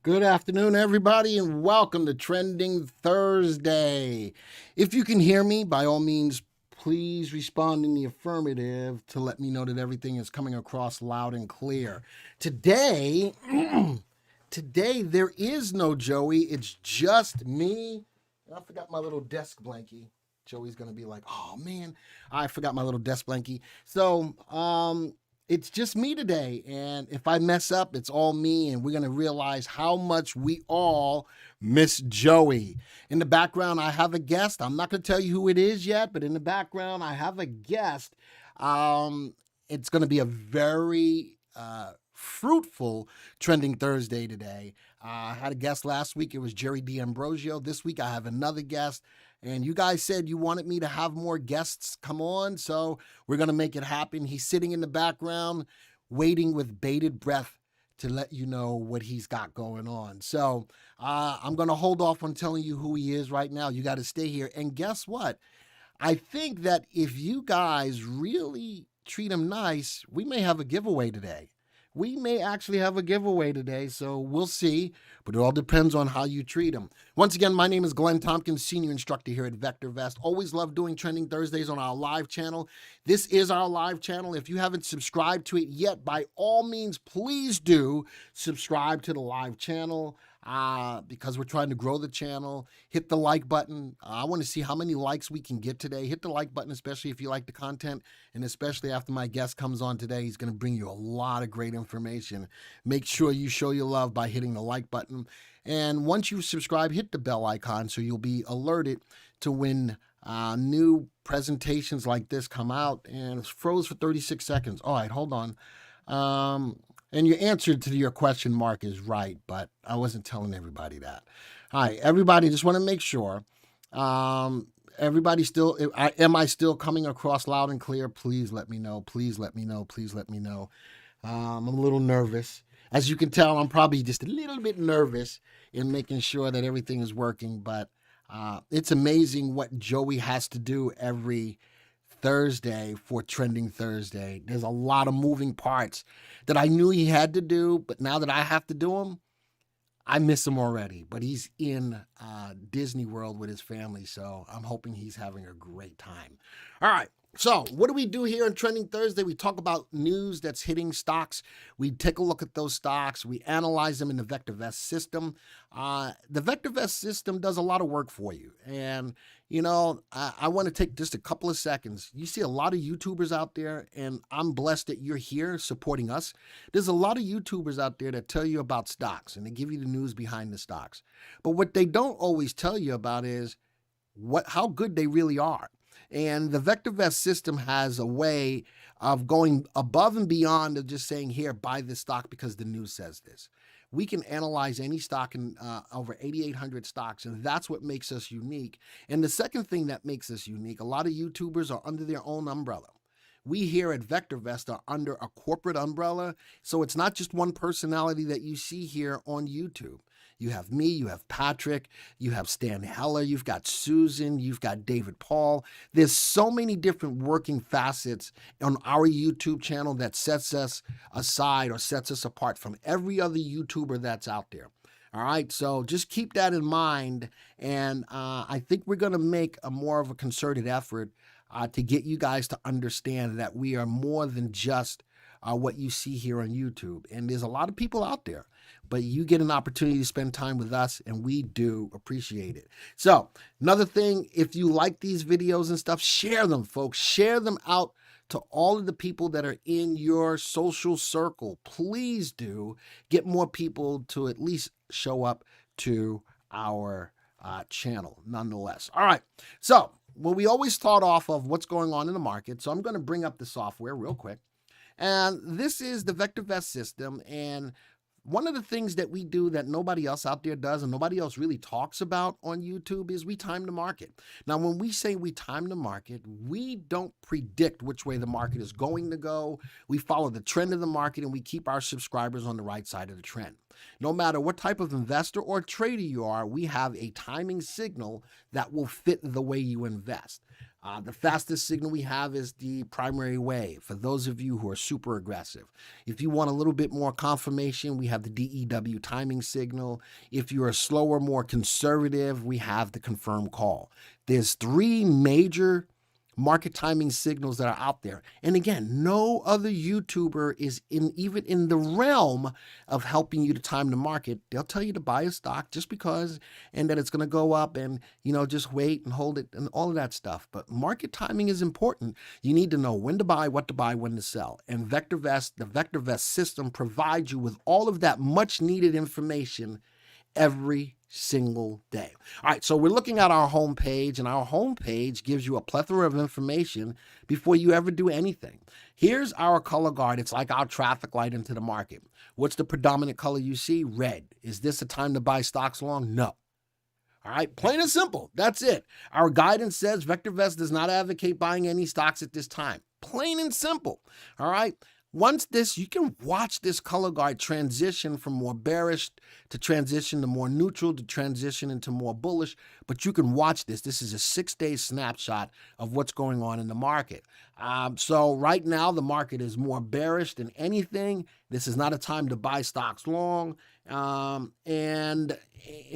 Good afternoon, everybody, and welcome to Trending Thursday. If you can hear me, by all means, please respond in the affirmative to let me know that everything is coming across loud and clear. Today, there is no Joey. It's just me. I forgot my little desk blankie. Joey's gonna be like, "Oh man, I forgot my little desk blankie." So, it's just me today, and if I mess up, it's all me, and we're going to realize how much we all miss Joey. In the background, I have a guest. I'm not going to tell you who it is yet, but in the background, I have a guest. It's going to be a very fruitful Trending Thursday today. I had a guest last week. It was Jerry D'Ambrosio. This week, I have another guest. And you guys said you wanted me to have more guests come on, so we're going to make it happen. He's sitting in the background, waiting with bated breath to let you know what he's got going on. So I'm going to hold off on telling you who he is right now. You got to stay here. And guess what? I think that if you guys really treat him nice, we may have a giveaway today. We may actually have a giveaway today, so we'll see, but it all depends on how you treat them. Once again, my name is Glenn Tompkins, Senior Instructor here at VectorVest. Always love doing Trending Thursdays on our live channel. This is our live channel. If you haven't subscribed to it yet, by all means, please do subscribe to the live channel. Because we're trying to grow the channel. Hit the like button. I want to see how many likes we can get today. Hit the like button, especially if you like the content, and especially after my guest comes on today. He's going to bring you a lot of great information. Make sure you show your love by hitting the like button. And once you subscribe, hit the bell icon so you'll be alerted to when new presentations like this come out. And it's froze for 36 seconds. All right, hold on. And your answer to your question mark is right, but I wasn't telling everybody that. All right, everybody, just want to make sure. Everybody still, am I still coming across loud and clear? Please let me know. Please let me know. Please let me know. I'm a little nervous. As you can tell, I'm probably just a little bit nervous in making sure that everything is working, but it's amazing what Joey has to do every Thursday for Trending Thursday. There's a lot of moving parts that I knew he had to do, but now that I have to do them, I miss him already. But he's in Disney World with his family, so I'm hoping he's having a great time. All right. So what do we do here on Trending Thursday? We talk about news that's hitting stocks. We take a look at those stocks. We analyze them in the VectorVest system. The VectorVest system does a lot of work for you. And, you know, I want to take just a couple of seconds. You see a lot of YouTubers out there, and I'm blessed that you're here supporting us. There's a lot of YouTubers out there that tell you about stocks, and they give you the news behind the stocks. But what they don't always tell you about is how good they really are. And the VectorVest system has a way of going above and beyond of just saying, here, buy this stock because the news says this. We can analyze any stock in over 8,800 stocks, and that's what makes us unique. And the second thing that makes us unique, a lot of YouTubers are under their own umbrella. We here at VectorVest are under a corporate umbrella, so it's not just one personality that you see here on YouTube. You have me, you have Patrick, you have Stan Heller, you've got Susan, you've got David Paul. There's so many different working facets on our YouTube channel that sets us aside or sets us apart from every other YouTuber that's out there. All right, so just keep that in mind, and I think we're going to make a more of a concerted effort to get you guys to understand that we are more than just what you see here on YouTube. And there's a lot of people out there, but you get an opportunity to spend time with us, and we do appreciate it. So another thing, if you like these videos and stuff, share them, folks. Share them out to all of the people that are in your social circle. Please do get more people to at least show up to our channel nonetheless. All right, so well, we always thought off of what's going on in the market, so I'm going to bring up the software real quick. And this is the VectorVest system, and one of the things that we do that nobody else out there does and nobody else really talks about on YouTube is we time the market. Now, when we say we time the market, we don't predict which way the market is going to go. We follow the trend of the market, and we keep our subscribers on the right side of the trend. No matter what type of investor or trader you are, we have a timing signal that will fit the way you invest. The fastest signal we have is the primary wave for those of you who are super aggressive. If you want a little bit more confirmation, we have the DEW timing signal. If you are slower, more conservative, we have the confirm call. There's three major market timing signals that are out there. And again, no other YouTuber is even in the realm of helping you to time the market. They'll tell you to buy a stock just because, and that it's going to go up, and just wait and hold it and all of that stuff. But market timing is important. You need to know when to buy, when to sell. And VectorVest, the VectorVest system provides you with all of that much needed information every single day. All right, so we're looking at our homepage, and our homepage gives you a plethora of information before you ever do anything. Here's our color guard. It's like our traffic light into the market. What's the predominant color you see? Red. Is this a time to buy stocks long? No. All right, plain and simple. That's it. Our guidance says VectorVest does not advocate buying any stocks at this time. Plain and simple. All right. Once this, you can watch this color guard transition from more bearish to transition to more neutral to transition into more bullish, but you can watch this. This is a 6-day snapshot of what's going on in the market. So right now, the market is more bearish than anything. This is not a time to buy stocks long. And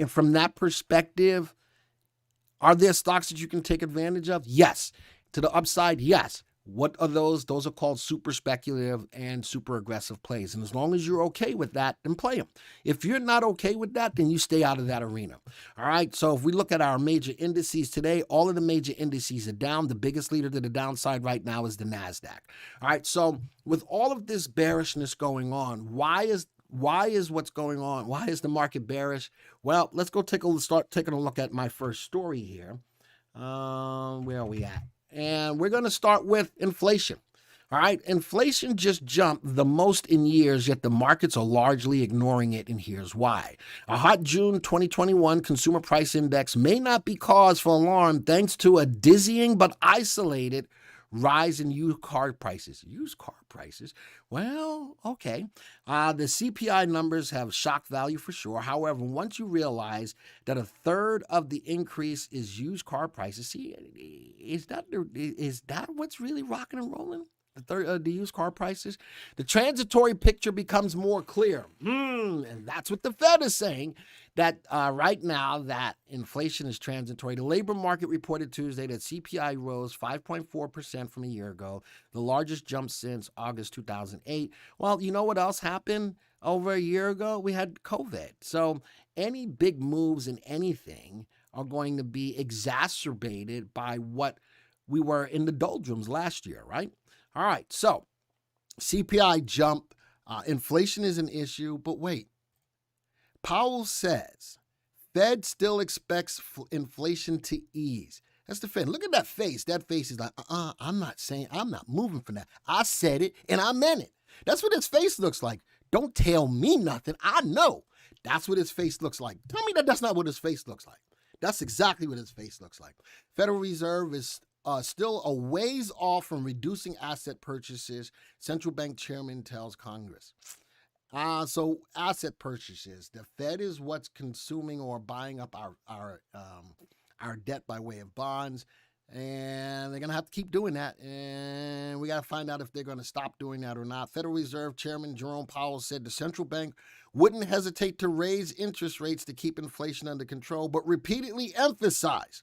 from that perspective, are there stocks that you can take advantage of? Yes. To the upside, yes. What are those? Those are called super speculative and super aggressive plays. And as long as you're okay with that, then play them. If you're not okay with that, then you stay out of that arena. All right. So if we look at our major indices today, all of the major indices are down. The biggest leader to the downside right now is the NASDAQ. All right. So with all of this bearishness going on, why is what's going on? Why is the market bearish? Well, let's go start taking a look at my first story here. Where are we at? And we're going to start with inflation. All right. Inflation just jumped the most in years, yet the markets are largely ignoring it. And here's why. A hot June 2021 consumer price index may not be cause for alarm thanks to a dizzying but isolated rise in used car prices. Used car prices? Well, okay. The CPI numbers have shock value for sure. However, once you realize that a third of the increase is used car prices, see, is that what's really rocking and rolling? The used car prices? The transitory picture becomes more clear. And that's what the Fed is saying, that right now that inflation is transitory. The labor market reported Tuesday that CPI rose 5.4% from a year ago, the largest jump since August 2008. Well, you know what else happened over a year ago? We had COVID. So any big moves in anything are going to be exacerbated by what we were in the doldrums last year, right? All right, so CPI jump, inflation is an issue, but wait. Powell says Fed still expects inflation to ease. That's the Fed. Look at that face. That face is like, I'm not moving from that. I said it and I meant it. That's what his face looks like. Don't tell me nothing. I know. That's what his face looks like. Tell me that that's not what his face looks like. That's exactly what his face looks like. Federal Reserve is still a ways off from reducing asset purchases, central bank chairman tells Congress. So asset purchases, the Fed is what's consuming or buying up our debt by way of bonds, and they're going to have to keep doing that, and we got to find out if they're going to stop doing that or not. Federal Reserve Chairman Jerome Powell said the central bank wouldn't hesitate to raise interest rates to keep inflation under control, but repeatedly emphasized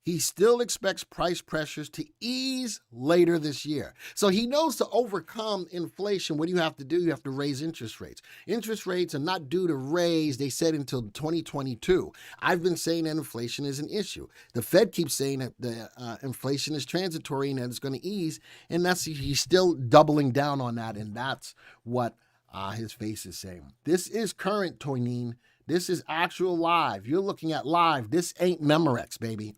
he still expects price pressures to ease later this year. So he knows to overcome inflation, what do you have to do? You have to raise interest rates. Interest rates are not due to raise, they said, until 2022. I've been saying that inflation is an issue. The Fed keeps saying that the inflation is transitory and that it's going to ease, and he's still doubling down on that, and that's what his face is saying. This is current, Toyneen. This is actual live. You're looking at live. This ain't Memorex, baby.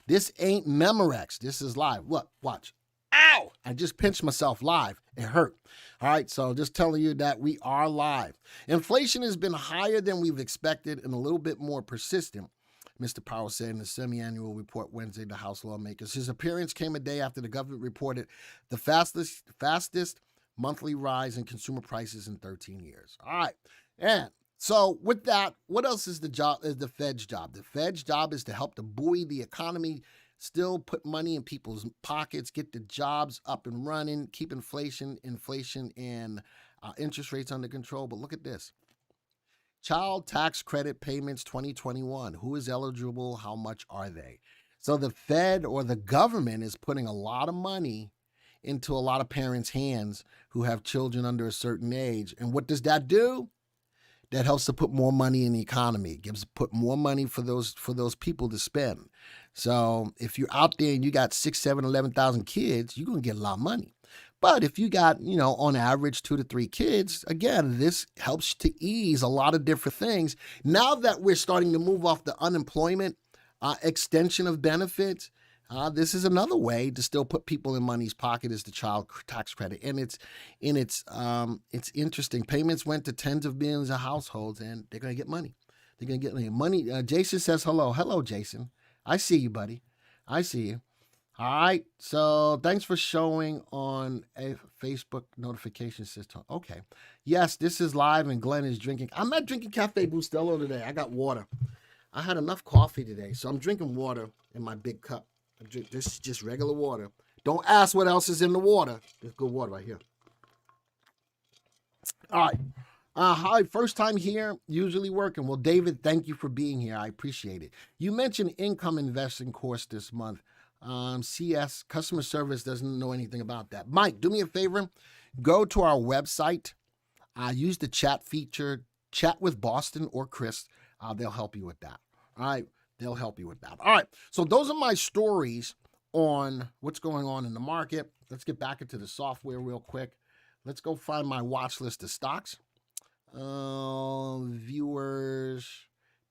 This ain't Memorex. This is live. Look, watch. Ow! I just pinched myself live. It hurt. All right, so just telling you that we are live. Inflation has been higher than we've expected and a little bit more persistent, Mr. Powell said in the semi-annual report Wednesday to House lawmakers. His appearance came a day after the government reported the fastest monthly rise in consumer prices in 13 years. All right, and so with that, what else is the Fed's job? The Fed's job is to help to buoy the economy still put money in people's pockets, get the jobs up and running, keep inflation and interest rates under control. But look at this. Child tax credit payments 2021. Who is eligible? How much are they? So the Fed or the government is putting a lot of money into a lot of parents' hands who have children under a certain age. And what does that do? That helps to put more money in the economy. It put more money for those people to spend. So if you're out there and you got 6, 7, 11,000 kids, you're going to get a lot of money. But if you got, on average 2 to 3 kids, again, this helps to ease a lot of different things. Now that we're starting to move off the unemployment extension of benefits, this is another way to still put people in money's pocket is the child tax credit. And it's interesting. Payments went to tens of millions of households, and they're going to get money. They're going to get money. Jason says hello. Hello, Jason. I see you, buddy. I see you. All right, so thanks for showing on a Facebook notification system. Okay, yes, this is live and Glenn is drinking. I'm not drinking Cafe Bustelo today. I got water. I had enough coffee today, so I'm drinking water in my big cup. This is just regular water. Don't ask what else is in the water. There's good water right here. All right. Hi, first time here, usually working. Well, David, thank you for being here. I appreciate it. You mentioned income investing course this month. CS customer service doesn't know anything about that. Mike, do me a favor, go to our website, use the chat feature, chat with Boston or Chris. They'll help you with that. All right, they'll help you with that. All right, so those are my stories on what's going on in the market. Let's get back into the software real quick. Let's go find my watch list of stocks. Viewers.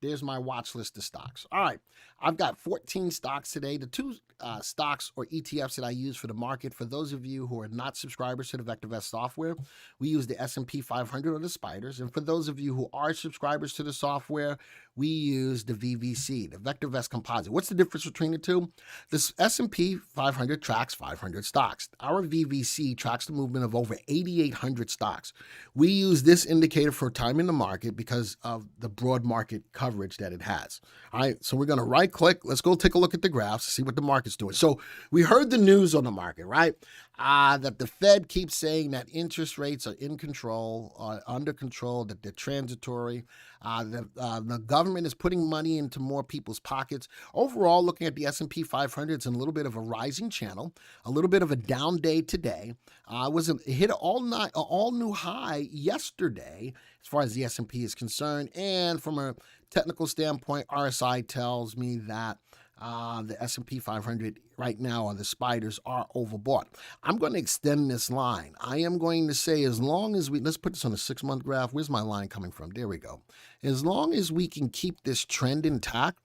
There's my watch list of stocks. All right, I've got 14 stocks today. The two stocks or ETFs that I use for the market, for those of you who are not subscribers to the VectorVest software, we use the S&P 500 or the Spiders. And for those of you who are subscribers to the software, we use the VVC, the VectorVest Composite. What's the difference between the two? This S&P 500 tracks 500 stocks. Our VVC tracks the movement of over 8,800 stocks. We use this indicator for time in the market because of the broad market coverage that it has. All right, so we're going to right click. Let's go take a look at the graphs, see what the market's doing. So we heard the news on the market, right? That the Fed keeps saying that interest rates are in control, under control, that they're transitory. The government is putting money into more people's pockets. Overall, looking at the S&P 500, it's in a little bit of a rising channel, a little bit of a down day today. It hit an all new high yesterday as far as the S&P is concerned. And from a technical standpoint, RSI tells me that the S&P 500 right now, or the Spiders, are overbought. I'm going to extend this line. I am going to say as long as let's put this on a 6-month graph. Where's my line coming from? There we go. As long as we can keep this trend intact,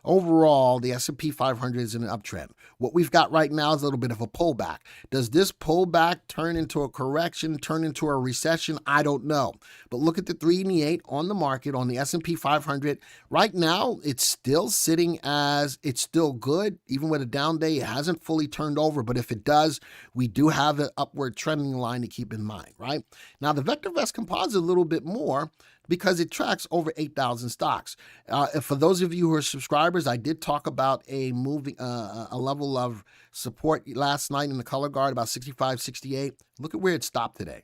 overall, the S&P 500 is in an uptrend. What we've got right now is a little bit of a pullback. Does this pullback turn into a correction, turn into a recession? I don't know. But look at the 3 and the 8 on the market on the S&P 500. Right now, it's still sitting as it's still good. Even with a down day, it hasn't fully turned over. But if it does, we do have an upward trending line to keep in mind, right? Now, the VectorVest Composite a little bit more, because it tracks over 8,000 stocks. For those of you who are subscribers, I did talk about a level of support last night in the color guard, about 65, 68. Look at where it stopped today.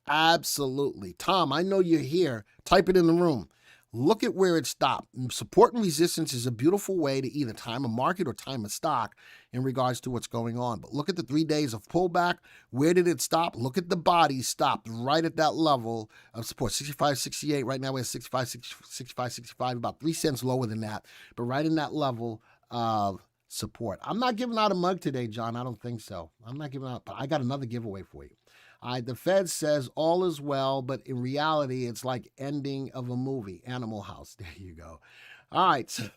Absolutely. Tom, I know you're here. Type it in the room. Look at where it stopped. Support and resistance is a beautiful way to either time a market or time a stock in regards to what's going on. But look at the 3 days of pullback. Where did it stop? Look at the body stopped right at that level of support, 65, 68. Right now we're at 65, 65, 65, about 3 cents lower than that, but right in that level of support. I'm not giving out a mug today, John. I don't think so. I'm not giving out, but I got another giveaway for you. The Fed says all is well, but in reality, it's like ending of a movie, Animal House. There you go. All right, so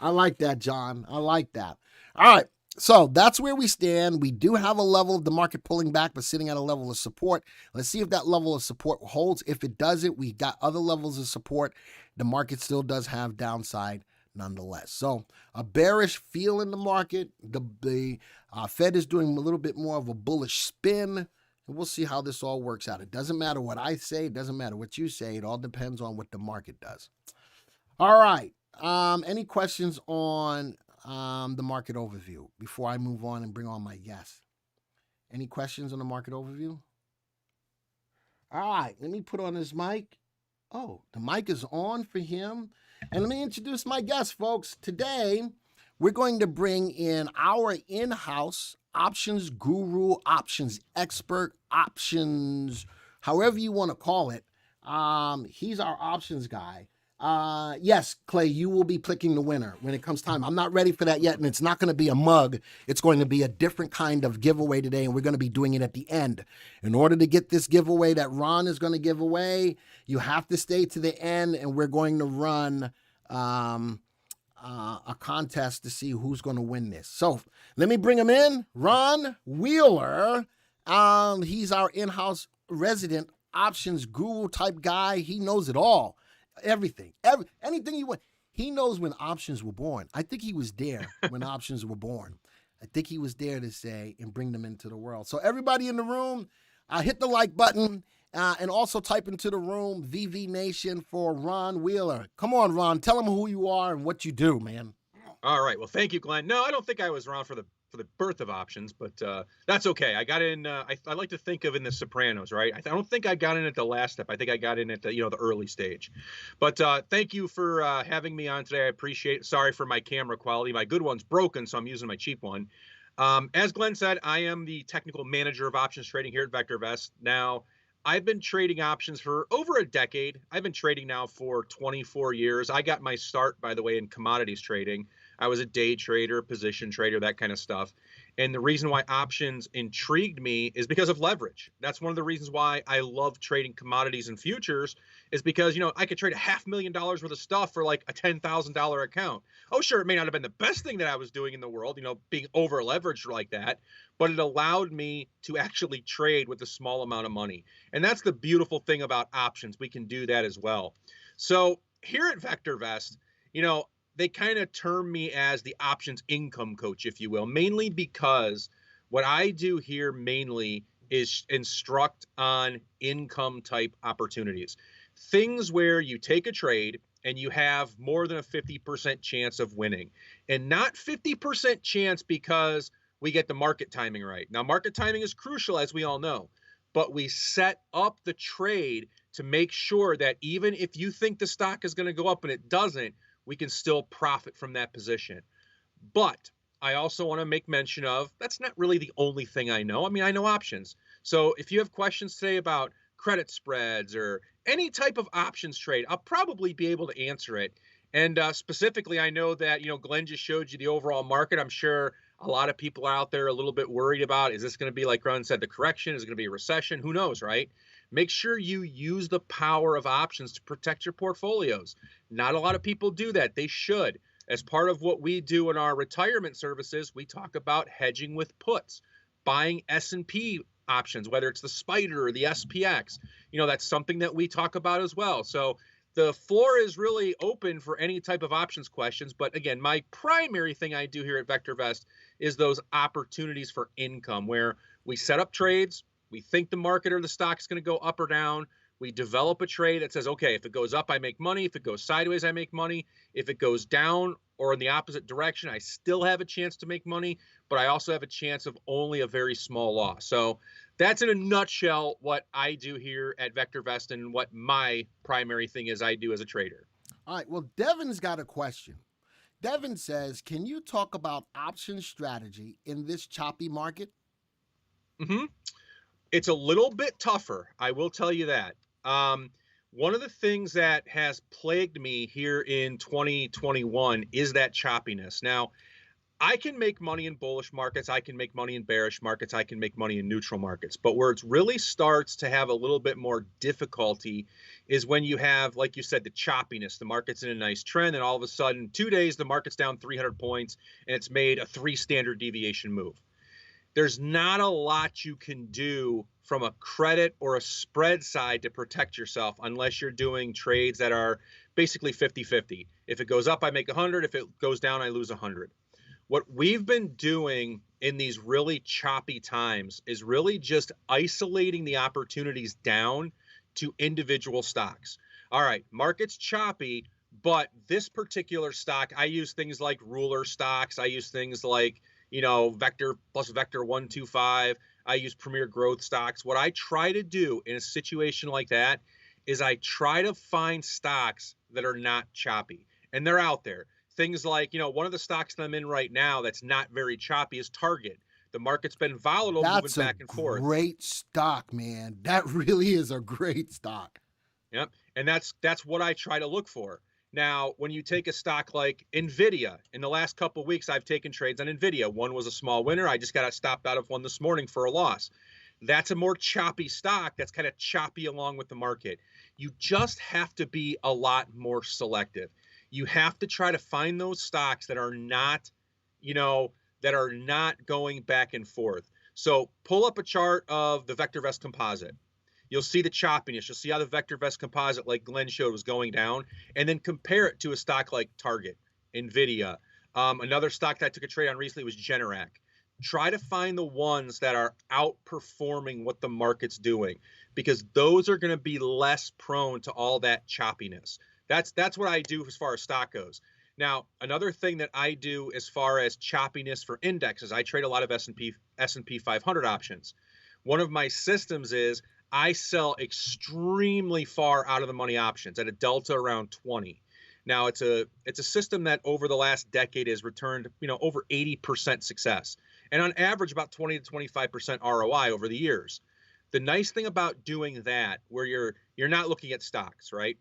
I like that, John. I like that. All right, so that's where we stand. We do have a level of the market pulling back, but sitting at a level of support. Let's see if that level of support holds. If it doesn't, we got other levels of support. The market still does have downside nonetheless. So a bearish feel in the market. The Fed is doing a little bit more of a bullish spin. And we'll see how this all works out. It doesn't matter what I say. It doesn't matter what you say. It all depends on what the market does. All right. Any questions on the market overview before I move on and bring on my guest. Any questions on the market overview? All right, let me put on his mic. Oh, the mic is on for him. And let me introduce my guest, folks. Today, we're going to bring in our in-house options guru, options expert, options, however you want to call it. He's our options guy. Yes, Clay, you will be picking the winner when it comes time. I'm not ready for that yet, and it's not going to be a mug. It's going to be a different kind of giveaway today, and we're going to be doing it at the end. In order to get this giveaway that Ron is going to give away, you have to stay to the end, and we're going to run a contest to see who's going to win this. So let me bring him in. Ron Wheeler. He's our in-house resident options guru type guy. He knows it all. Everything, anything you want. He knows when options were born. I think he was there when options were born. I think he was there to say and bring them into the world. So everybody in the room, hit the like button and also type into the room VV Nation for Ron Wheeler. Come on, Ron, tell him who you are and what you do, man. All right. Well, thank you, Glenn. No, I don't think I was around for the birth of options, but that's okay. I got in. I like to think of in the Sopranos, right? I don't think I got in at the last step. I think I got in at the the early stage. But thank you for having me on today. I appreciate it. Sorry for my camera quality. My good one's broken, so I'm using my cheap one. As Glenn said, I am the technical manager of options trading here at VectorVest. Now, I've been trading options for over a decade. I've been trading now for 24 years. I got my start, by the way, in commodities trading. I was a day trader, position trader, that kind of stuff. And the reason why options intrigued me is because of leverage. That's one of the reasons why I love trading commodities and futures is because, I could trade $500,000 worth of stuff for like a $10,000 account. Oh, sure, it may not have been the best thing that I was doing in the world, being over leveraged like that, but it allowed me to actually trade with a small amount of money. And that's the beautiful thing about options. We can do that as well. So here at VectorVest, they kind of term me as the options income coach, if you will, mainly because what I do here mainly is instruct on income type opportunities, things where you take a trade and you have more than a 50% chance of winning, and not 50% chance because we get the market timing right. Now, market timing is crucial, as we all know, but we set up the trade to make sure that even if you think the stock is going to go up and it doesn't, we can still profit from that position. But I also want to make mention of, that's not really the only thing I know. I mean, I know options. So if you have questions today about credit spreads or any type of options trade, I'll probably be able to answer it. And specifically, I know that, Glenn just showed you the overall market. I'm sure a lot of people out there are a little bit worried about, is this going to be, like Glenn said, the correction? Is it going to be a recession? Who knows, right? Make sure you use the power of options to protect your portfolios. Not a lot of people do that. They should. As part of what we do in our retirement services, we talk about hedging with puts, buying S&P options, whether it's the SPDR or the SPX. That's something that we talk about as well. So the floor is really open for any type of options questions. But again, my primary thing I do here at VectorVest is those opportunities for income, where we set up trades. We think the market or the stock is going to go up or down. We develop a trade that says, okay, if it goes up, I make money. If it goes sideways, I make money. If it goes down or in the opposite direction, I still have a chance to make money, but I also have a chance of only a very small loss. So that's in a nutshell what I do here at VectorVest and what my primary thing is I do as a trader. All right, well, Devin's got a question. Devin says, can you talk about option strategy in this choppy market? It's a little bit tougher, I will tell you that. One of the things that has plagued me here in 2021 is that choppiness. Now, I can make money in bullish markets. I can make money in bearish markets. I can make money in neutral markets. But where it really starts to have a little bit more difficulty is when you have, like you said, the choppiness. The market's in a nice trend, and all of a sudden, 2 days, the market's down 300 points, and it's made a 3 standard deviation move. There's not a lot you can do from a credit or a spread side to protect yourself unless you're doing trades that are basically 50-50. If it goes up, I make 100. If it goes down, I lose 100. What we've been doing in these really choppy times is really just isolating the opportunities down to individual stocks. All right, market's choppy, But this particular stock, I use things like ruler stocks. I use things like, Vector plus Vector 125. I use Premier Growth stocks. What I try to do in a situation like that is I try to find stocks that are not choppy. And they're out there. Things like, one of the stocks that I'm in right now that's not very choppy is Target. The market's been volatile, moving That's a back and forth. great stock, man. That really is a great stock. Yep. And that's what I try to look for. Now, when you take a stock like Nvidia, in the last couple of weeks, I've taken trades on Nvidia. One was a small winner. I just got stopped out of one this morning for a loss. That's a more choppy stock. That's kind of choppy along with the market. You just have to be a lot more selective. You have to try to find those stocks that are not, that are not going back and forth. So pull up a chart of the VectorVest composite. You'll see the choppiness. You'll see how the VectorVest composite, like Glenn showed, was going down, and then compare it to a stock like Target, Nvidia. Another stock that I took a trade on recently was Generac. Try to find the ones that are outperforming what the market's doing, because those are going to be less prone to all that choppiness. That's what I do as far as stock goes. Now, another thing that I do as far as choppiness for indexes, I trade a lot of S&P 500 options. One of my systems is I sell extremely far out of the money options at a delta around 20. Now, it's a system that over the last decade has returned, over 80% success, and on average about 20 to 25% ROI over the years. The nice thing about doing that, where you're not looking at stocks, right?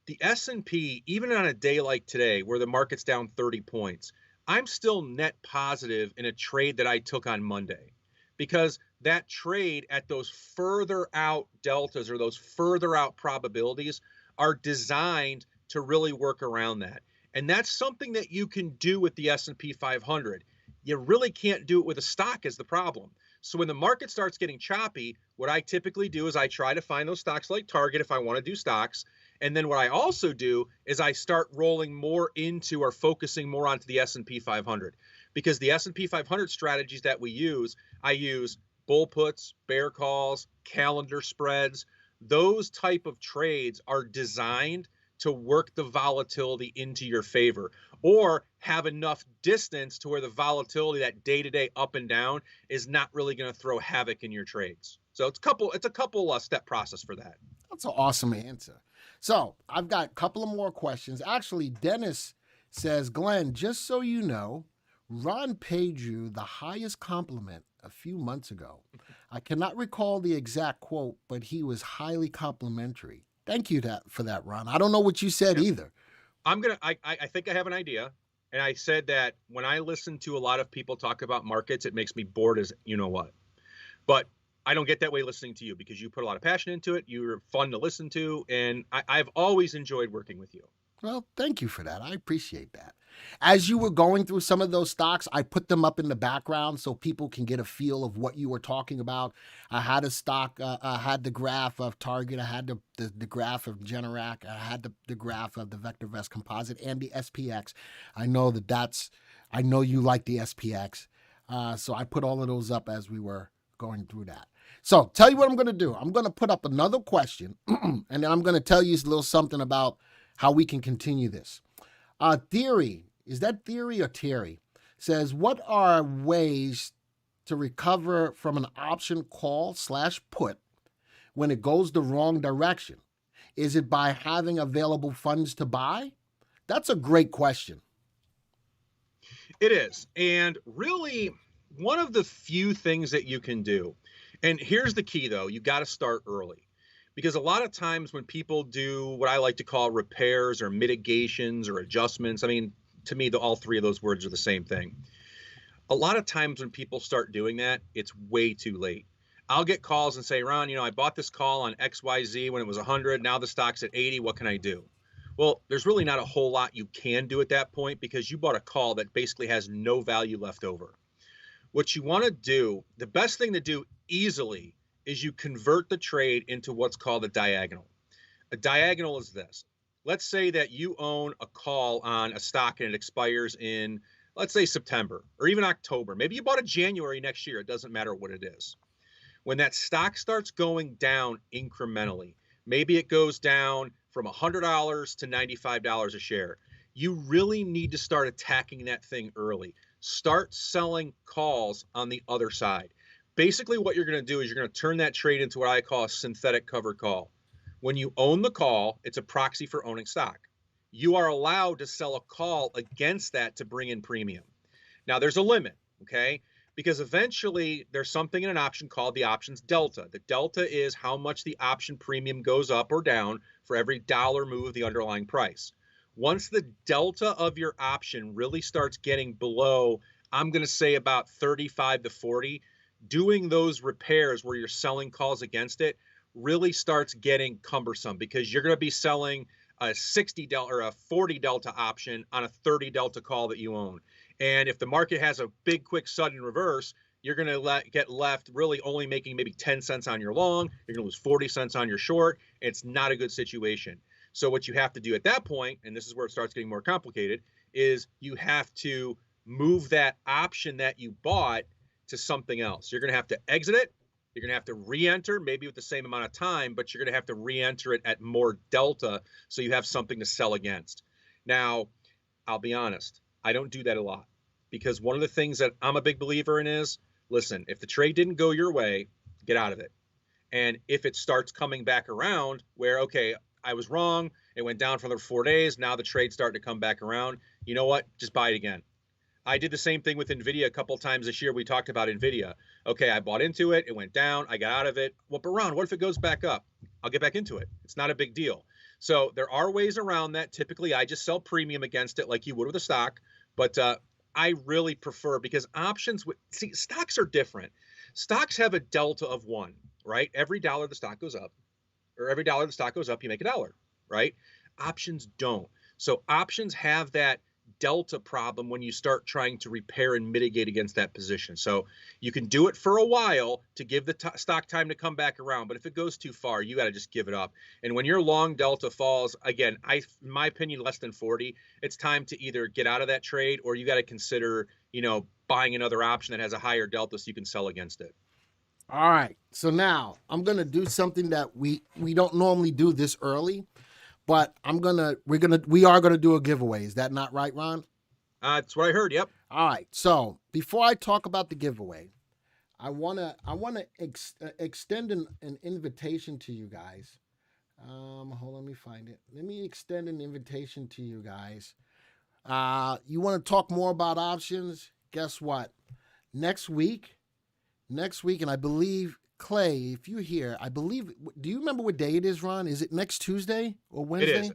The S&P, even on a day like today, where the market's down 30 points, I'm still net positive in a trade that I took on Monday, because that trade at those further out deltas or those further out probabilities are designed to really work around that. And that's something that you can do with the S&P 500. You really can't do it with a stock is the problem. So when the market starts getting choppy, what I typically do is I try to find those stocks like Target if I want to do stocks. And then what I also do is I start rolling more into or focusing more onto the S&P 500, because the S&P 500 strategies that we use, I use bull puts, bear calls, calendar spreads. Those type of trades are designed to work the volatility into your favor, or have enough distance to where the volatility, that day-to-day up and down, is not really going to throw havoc in your trades. So it's a couple step process for that. That's an awesome answer. So I've got a couple of more questions. Actually, Dennis says, Glenn, just so you know, Ron paid you the highest compliment a few months ago. I cannot recall the exact quote, but he was highly complimentary. Thank you for that, Ron. I don't know what you said either. I think I have an idea. And I said that when I listen to a lot of people talk about markets, it makes me bored as you know what. But I don't get that way listening to you, because you put a lot of passion into it. You're fun to listen to. And I've always enjoyed working with you. Well, thank you for that. I appreciate that. As you were going through some of those stocks, I put them up in the background so people can get a feel of what you were talking about. I had a stock, I had the graph of Target, I had the graph of Generac, I had the graph of the VectorVest composite and the SPX. I know I know you like the SPX. So I put all of those up as we were going through that. So tell you what I'm going to do. I'm going to put up another question and then I'm going to tell you a little something about how we can continue this. Theory, is that Theory or Terry? Says, what are ways to recover from an option call / put when it goes the wrong direction? Is it by having available funds to buy? That's a great question. It is. And really, one of the few things that you can do, and here's the key though, you got to start early. Because a lot of times when people do what I like to call repairs or mitigations or adjustments, I mean, to me, all three of those words are the same thing. A lot of times when people start doing that, it's way too late. I'll get calls and say, Ron, I bought this call on XYZ when it was 100. Now the stock's at 80. What can I do? Well, there's really not a whole lot you can do at that point, because you bought a call that basically has no value left over. What you want to do, the best thing to do easily, is you convert the trade into what's called a diagonal. A diagonal is this. Let's say that you own a call on a stock and it expires in, let's say, September or even October. Maybe you bought it January next year. It doesn't matter what it is. When that stock starts going down incrementally, maybe it goes down from $100 to $95 a share. You really need to start attacking that thing early. Start selling calls on the other side. Basically, what you're going to do is you're going to turn that trade into what I call a synthetic covered call. When you own the call, it's a proxy for owning stock. You are allowed to sell a call against that to bring in premium. Now, there's a limit, okay? Because eventually there's something in an option called the options delta. The delta is how much the option premium goes up or down for every dollar move of the underlying price. Once the delta of your option really starts getting below, I'm going to say about 35 to 40, doing those repairs where you're selling calls against it really starts getting cumbersome, because you're going to be selling a 60 delta or a 40 delta option on a 30 delta call that you own. And if the market has a big, quick, sudden reverse, you're going to get left really only making maybe 10 cents on your long. You're going to lose 40 cents on your short. It's not a good situation. So what you have to do at that point, and this is where it starts getting more complicated, is you have to move that option that you bought to something else. You're going to have to exit it. You're going to have to re-enter, maybe with the same amount of time, but you're going to have to re-enter it at more delta so you have something to sell against. Now, I'll be honest, I don't do that a lot, because one of the things that I'm a big believer in is, listen, if the trade didn't go your way, get out of it. And if it starts coming back around where, okay, I was wrong, it went down for another 4 days, now the trade's starting to come back around, you know what? Just buy it again. I did the same thing with NVIDIA a couple of times this year. We talked about NVIDIA. Okay, I bought into it. It went down. I got out of it. Well, but Ron, what if it goes back up? I'll get back into it. It's not a big deal. So there are ways around that. Typically, I just sell premium against it like you would with a stock. But I really prefer, because options, see, stocks are different. Stocks have a delta of 1, right? Every dollar the stock goes up, or every dollar the stock goes up, you make $1, right? Options don't. So options have that delta problem when you start trying to repair and mitigate against that position. So you can do it for a while to give the stock time to come back around, but if it goes too far, you got to just give it up. And when your long delta falls, again, in my opinion, less than 40, it's time to either get out of that trade, or you got to consider, buying another option that has a higher delta so you can sell against it. All right. So now I'm going to do something that we don't normally do this early, but we are going to do a giveaway. Is that not right, Ron? That's what I heard. Yep. All right. So before I talk about the giveaway, I want to extend an invitation to you guys. Hold on, let me find it. Let me extend an invitation to you guys. You want to talk more about options? Guess what? Next week, and I believe, Clay, if you're here, do you remember what day it is, Ron? Is it next Tuesday or Wednesday? It is.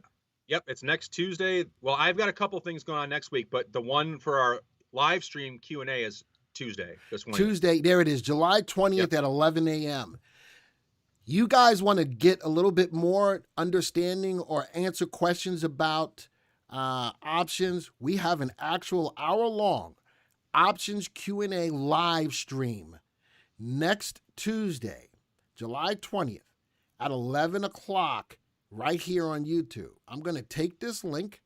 Yep, it's next Tuesday. Well, I've got a couple things going on next week, but the one for our live stream Q&A is Tuesday, this Wednesday. Tuesday, there it is, July 20th at 11 a.m. You guys want to get a little bit more understanding or answer questions about options? We have an actual hour-long options Q&A live stream next Tuesday, July 20th at 11 o'clock right here on YouTube. I'm going to take this link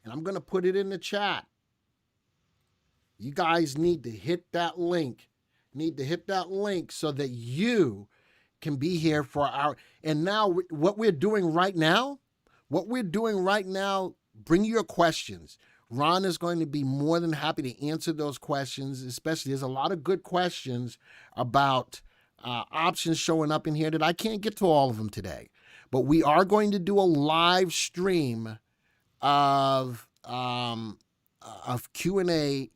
and I'm going to put it in the chat. You guys need to hit that link. So that you can be here for and now what we're doing right now, bring your questions. Ron is going to be more than happy to answer those questions, especially there's a lot of good questions about options showing up in here that I can't get to all of them today. But we are going to do a live stream of Q&A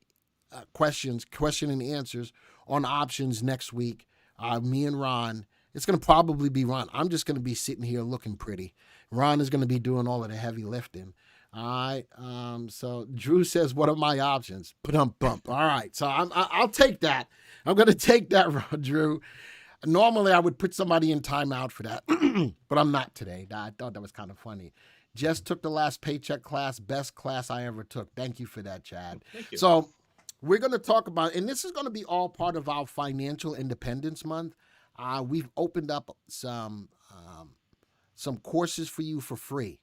question and answers on options next week. Me and Ron. It's going to probably be Ron. I'm just going to be sitting here looking pretty. Ron is going to be doing all of the heavy lifting. All right. So Drew says, "What are my options?" Bump. All right. So I'll take that. I'm going to take that, Drew. Normally I would put somebody in timeout for that, but I'm not today. I thought that was kind of funny. Just took the last paycheck class, best class I ever took. Thank you for that, Chad. Thank you. So we're going to talk about, and this is going to be all part of our Financial Independence Month. We've opened up some courses for you for free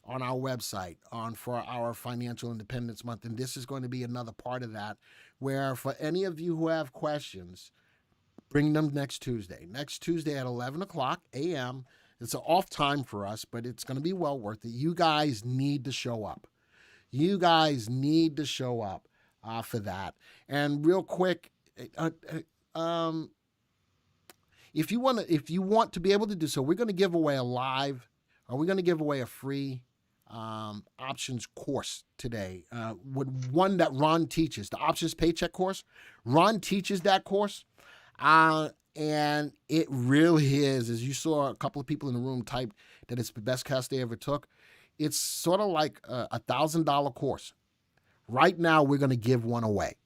on our website for our Financial Independence Month. And this is going to be another part of that, where for any of you who have questions, bring them next Tuesday. Next Tuesday at 11 o'clock a.m. It's an off time for us, but it's going to be well worth it. You guys need to show up. You guys need to show up for that. And real quick, if you want to be able to do so, we're going to give away we're going to give away a free options course today. With one that Ron teaches, the options paycheck course. Ron teaches that course. And it really is, as you saw a couple of people in the room type that it's the best class they ever took. It's sort of like a $1,000 course. Right now, we're going to give one away.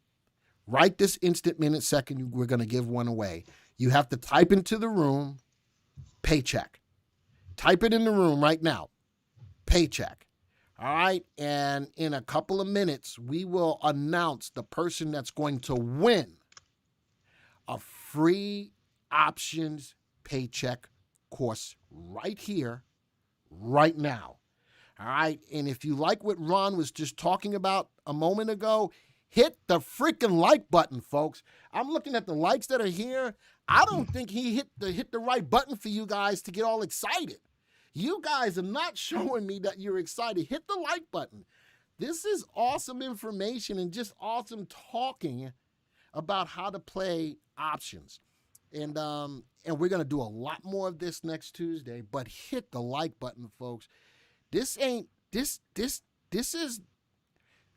Right this instant, minute, second, we're going to give one away. You have to type into the room, paycheck. Type it in the room right now, paycheck. All right, and in a couple of minutes, we will announce the person that's going to win a free options paycheck course right here, right now. All right, and if you like what Ron was just talking about a moment ago, hit the freaking like button, folks. I'm looking at the likes that are here. I don't think he hit the right button for you guys to get all excited. You guys are not showing me that you're excited. Hit the like button. This is awesome information and just awesome talking about how to play options. And we're going to do a lot more of this next Tuesday, but hit the like button, folks. This is,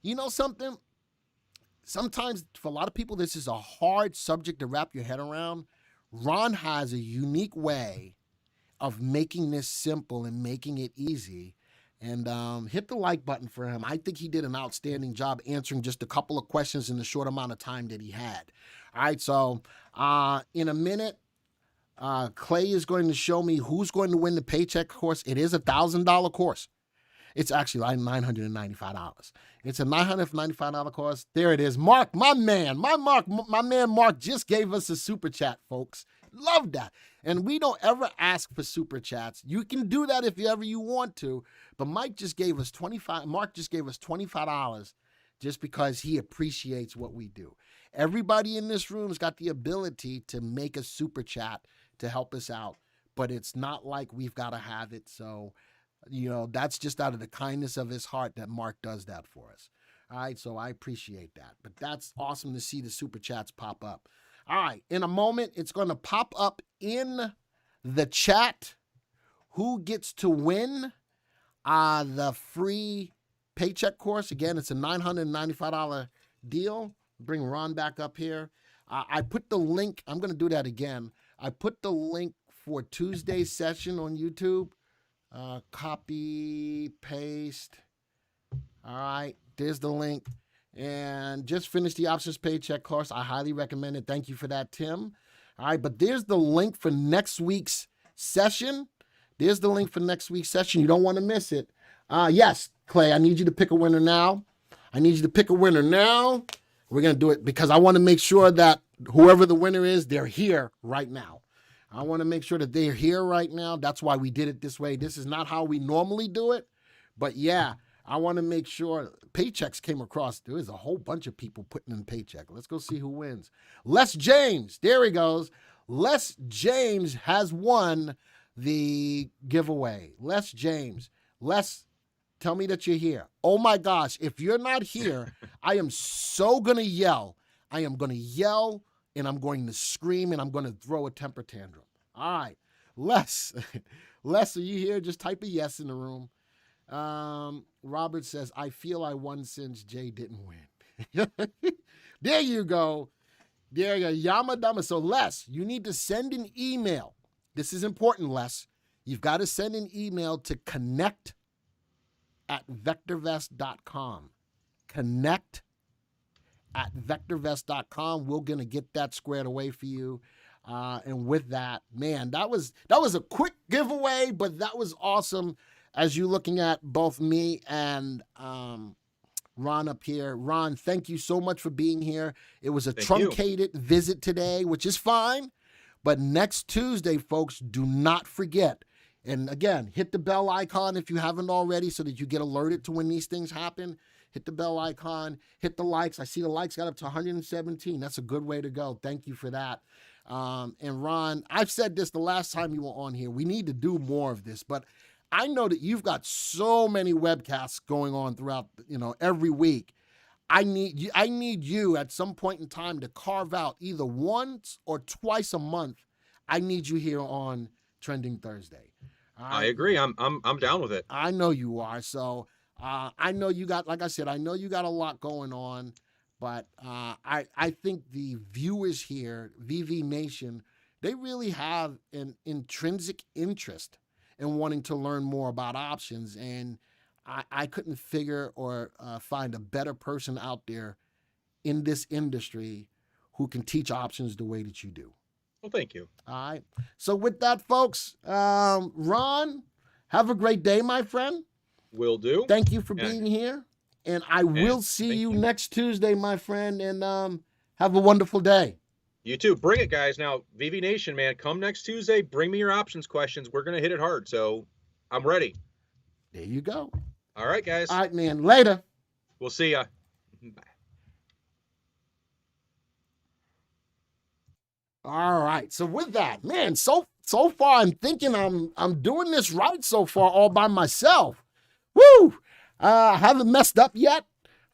you know something? Sometimes for a lot of people, this is a hard subject to wrap your head around. Ron has a unique way of making this simple and making it easy. And hit the like button for him. I think he did an outstanding job answering just a couple of questions in the short amount of time that he had. All right, so in a minute, Clay is going to show me who's going to win the paycheck course. It is a $1,000 course. It's actually like $995. It's a $995 course. There it is. Mark, my man Mark just gave us a super chat, folks. Love that. And we don't ever ask for super chats. You can do that if ever you want to. But Mark just gave us $25 just because he appreciates what we do. Everybody in this room has got the ability to make a super chat to help us out, but it's not like we've got to have it. So, that's just out of the kindness of his heart that Mark does that for us. All right, so I appreciate that. But that's awesome to see the super chats pop up. All right, in a moment, it's going to pop up in the chat who gets to win the free paycheck course. Again, it's a $995 deal. Bring Ron back up here. I put the link. I'm going to do that again. I put the link for Tuesday's session on YouTube. Copy, paste. All right, there's the link. And just finished the options paycheck course. I highly recommend it. Thank you for that, Tim. All right, but there's the link for next week's session. You don't want to miss it. Yes, Clay, I need you to pick a winner now. We're going to do it because I want to make sure that whoever the winner is, they're here right now. I want to make sure that they're here right now. That's why we did it this way. This is not how we normally do it. But yeah, I want to make sure paychecks came across. There is a whole bunch of people putting in paycheck. Let's go see who wins. Les James. There he goes. Les James has won the giveaway. Les James. Les, tell me that you're here. Oh my gosh. If you're not here, I am so going to yell. I am going to yell and I'm going to scream and I'm going to throw a temper tantrum. All right. Les, are you here? Just type a yes in the room. Robert says, I feel I won since Jay didn't win. There you go. Yamadama. So Les, you need to send an email. This is important, Les. You've got to send an email to connect@VectorVest.com. Connect@VectorVest.com. We're going to get that squared away for you. And with that, man, that was a quick giveaway, but that was awesome. As you're looking at both me and Ron up here. Ron, thank you so much for being here. It was a truncated visit today, which is fine. But next Tuesday, folks, do not forget. And again, hit the bell icon if you haven't already so that you get alerted to when these things happen. Hit the bell icon, hit the likes. I see the likes got up to 117. That's a good way to go. Thank you for that. And Ron, I've said this the last time you were on here. We need to do more of this, but I know that you've got so many webcasts going on throughout, every week. I need you at some point in time to carve out either once or twice a month. I need you here on Trending Thursday. I agree. I'm down with it. I know you are. So I know you got, like I said, I know you got a lot going on, but I think the viewers here, VV Nation, they really have an intrinsic interest in wanting to learn more about options. And I couldn't figure or find a better person out there in this industry who can teach options the way that you do. Well, thank you. All right. So with that, folks, Ron, have a great day, my friend. Will do. Thank you for being here. And I will see you next Tuesday, my friend. And have a wonderful day. You too. Bring it, guys. Now, VV Nation, man, come next Tuesday. Bring me your options questions. We're going to hit it hard. So I'm ready. There you go. All right, guys. All right, man. Later. We'll see ya. Bye. All right. So with that, man, so far I'm thinking I'm doing this right so far all by myself. Woo! I haven't messed up yet.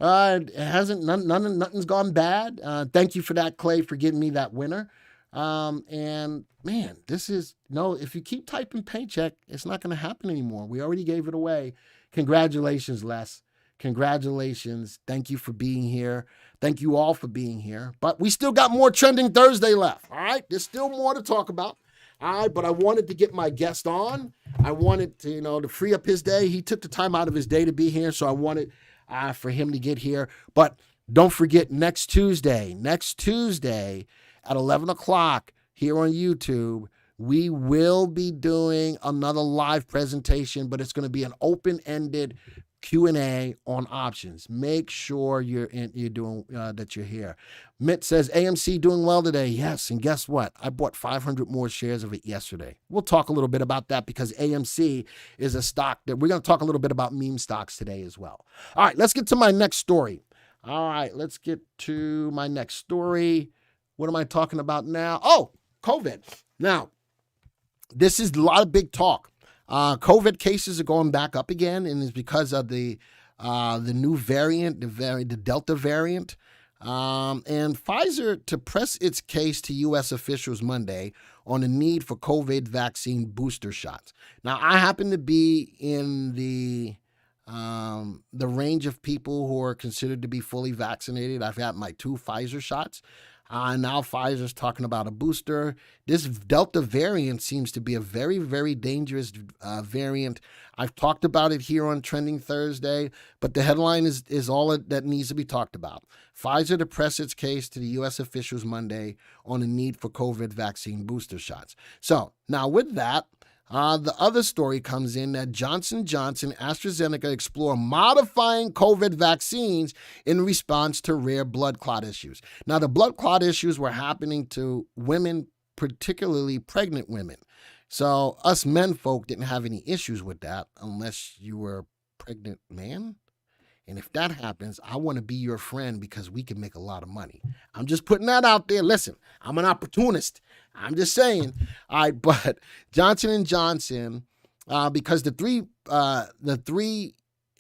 It hasn't nothing's gone bad. Thank you for that, Clay, for giving me that winner. And man, if you keep typing paycheck, it's not going to happen anymore. We already gave it away. Congratulations, Les. Congratulations. Thank you for being here. Thank you all for being here. But we still got more Trending Thursday left. All right. There's still more to talk about. All right. But I wanted to get my guest on. I wanted to, to free up his day. He took the time out of his day to be here. So I wanted for him to get here. But don't forget next Tuesday at 11 o'clock here on YouTube, we will be doing another live presentation, but it's going to be an open-ended Q&A on options. Make sure you're doing that you're here. Mitt says AMC doing well today. Yes, and guess what? I bought 500 more shares of it yesterday. We'll talk a little bit about that because AMC is a stock that we're going to talk a little bit about meme stocks today as well. All right, let's get to my next story. All right, let's get to my next story. What am I talking about now? Oh, COVID. Now, this is a lot of big talk. COVID cases are going back up again, and it's because of the new variant, the Delta variant. And Pfizer to press its case to U.S. officials Monday on the need for COVID vaccine booster shots. Now, I happen to be in the range of people who are considered to be fully vaccinated. I've had my 2 Pfizer shots. Now Pfizer's talking about a booster. This Delta variant seems to be a very, very dangerous variant. I've talked about it here on Trending Thursday, but the headline is all that needs to be talked about. Pfizer to press its case to the U.S. officials Monday on the need for COVID vaccine booster shots. So now with that, the other story comes in that Johnson & Johnson, AstraZeneca explore modifying COVID vaccines in response to rare blood clot issues. Now, the blood clot issues were happening to women, particularly pregnant women. So us men folk didn't have any issues with that unless you were a pregnant man. And if that happens, I want to be your friend because we can make a lot of money. I'm just putting that out there. Listen, I'm an opportunist. I'm just saying. All right, but Johnson & Johnson, because the three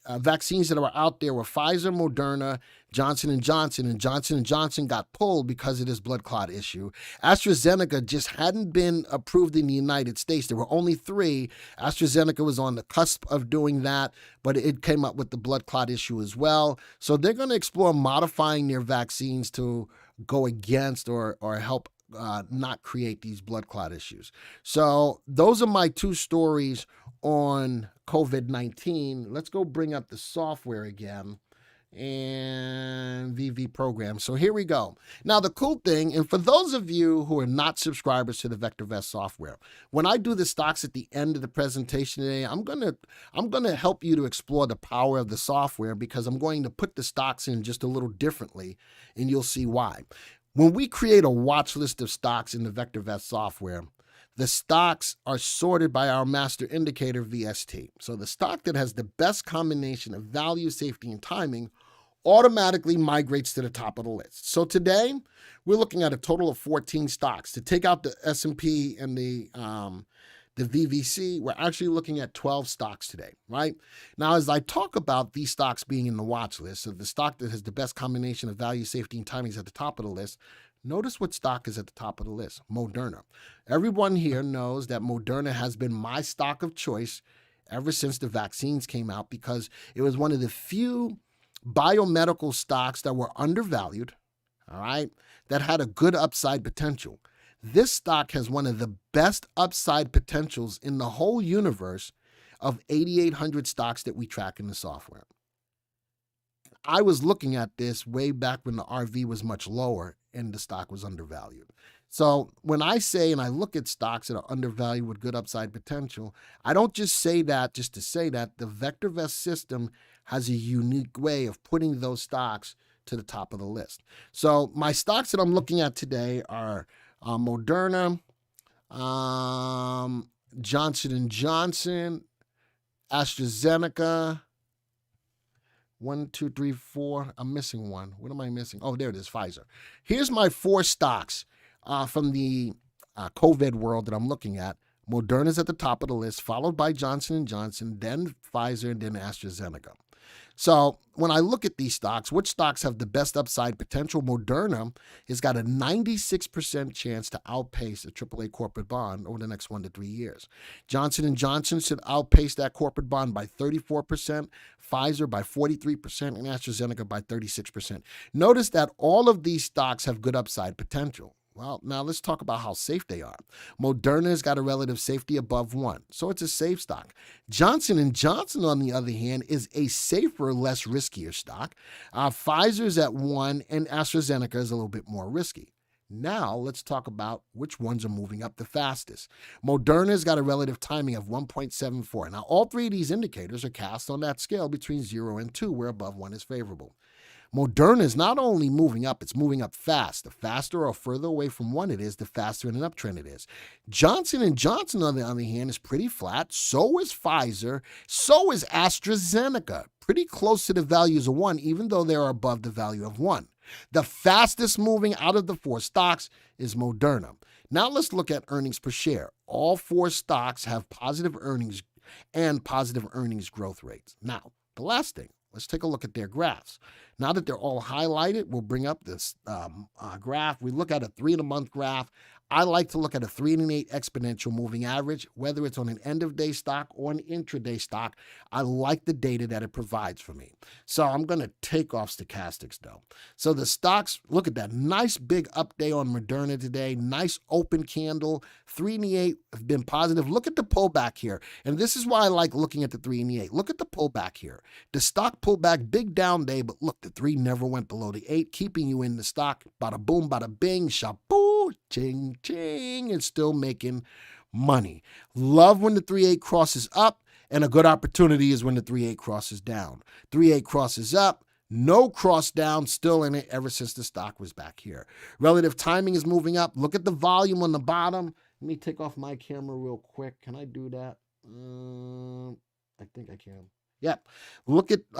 vaccines that were out there were Pfizer, Moderna, Johnson & Johnson, and Johnson & Johnson got pulled because of this blood clot issue. AstraZeneca just hadn't been approved in the United States. There were only 3. AstraZeneca was on the cusp of doing that, but it came up with the blood clot issue as well. So they're going to explore modifying their vaccines to go against or help not create these blood clot issues. So those are my 2 stories on COVID-19. Let's go bring up the software again and VV program. So here we go. Now the cool thing, and for those of you who are not subscribers to the VectorVest software, when I do the stocks at the end of the presentation today, I'm gonna help you to explore the power of the software because I'm going to put the stocks in just a little differently, and you'll see why. When we create a watch list of stocks in the VectorVest software, the stocks are sorted by our master indicator VST. So the stock that has the best combination of value, safety, and timing automatically migrates to the top of the list. So today, we're looking at a total of 14 stocks. To take out the S&P and the VVC, we're actually looking at 12 stocks today, right? Now, as I talk about these stocks being in the watch list, so the stock that has the best combination of value, safety, and timing is at the top of the list, notice what stock is at the top of the list, Moderna. Everyone here knows that Moderna has been my stock of choice ever since the vaccines came out because it was one of the few biomedical stocks that were undervalued, all right, that had a good upside potential. This stock has one of the best upside potentials in the whole universe of 8,800 stocks that we track in the software. I was looking at this way back when the RV was much lower and the stock was undervalued. So when I say and I look at stocks that are undervalued with good upside potential, I don't just say that just to say that. The VectorVest system has a unique way of putting those stocks to the top of the list. So my stocks that I'm looking at today are Moderna, Johnson & Johnson, AstraZeneca, 1, 2, 3, 4. I'm missing one. What am I missing? Oh, there it is, Pfizer. Here's my 4 stocks from the COVID world that I'm looking at. Moderna's at the top of the list, followed by Johnson & Johnson, then Pfizer, and then AstraZeneca. So when I look at these stocks, which stocks have the best upside potential? Moderna has got a 96% chance to outpace a AAA corporate bond over the next 1 to 3 years. Johnson & Johnson should outpace that corporate bond by 34%, Pfizer by 43%, and AstraZeneca by 36%. Notice that all of these stocks have good upside potential. Well, now let's talk about how safe they are. Moderna's got a relative safety above 1, so it's a safe stock. Johnson & Johnson, on the other hand, is a safer, less riskier stock. Pfizer's at 1, and AstraZeneca is a little bit more risky. Now, let's talk about which ones are moving up the fastest. Moderna's got a relative timing of 1.74. Now, all 3 of these indicators are cast on that scale between 0 and 2, where above 1 is favorable. Moderna is not only moving up, it's moving up fast. The faster or further away from 1 it is, the faster in an uptrend it is. Johnson & Johnson, on the other hand, is pretty flat. So is Pfizer. So is AstraZeneca. Pretty close to the values of 1, even though they are above the value of 1. The fastest moving out of the 4 stocks is Moderna. Now let's look at earnings per share. All 4 stocks have positive earnings and positive earnings growth rates. Now, the last thing. Let's take a look at their graphs. Now that they're all highlighted, we'll bring up this graph. We look at a 3-month graph. I like to look at a 3 and an 8 exponential moving average, whether it's on an end-of-day stock or an intraday stock. I like the data that it provides for me. So I'm going to take off stochastics, though. So the stocks, look at that. Nice big up day on Moderna today. Nice open candle. 3 and the 8 have been positive. Look at the pullback here. And this is why I like looking at the 3 and the 8. Look at the pullback here. The stock pullback, big down day, but look, the 3 never went below the 8, keeping you in the stock. Bada boom, bada bing, shaboo, ching, ching, and still making money. Love when the 3-8 crosses up, and a good opportunity is when the 3-8 crosses down. 3-8 crosses up, no cross down, still in it ever since the stock was back here. Relative timing is moving up. Look at the volume on the bottom. Let me take off my camera real quick. Can I do that? I think I can. Yep. Look at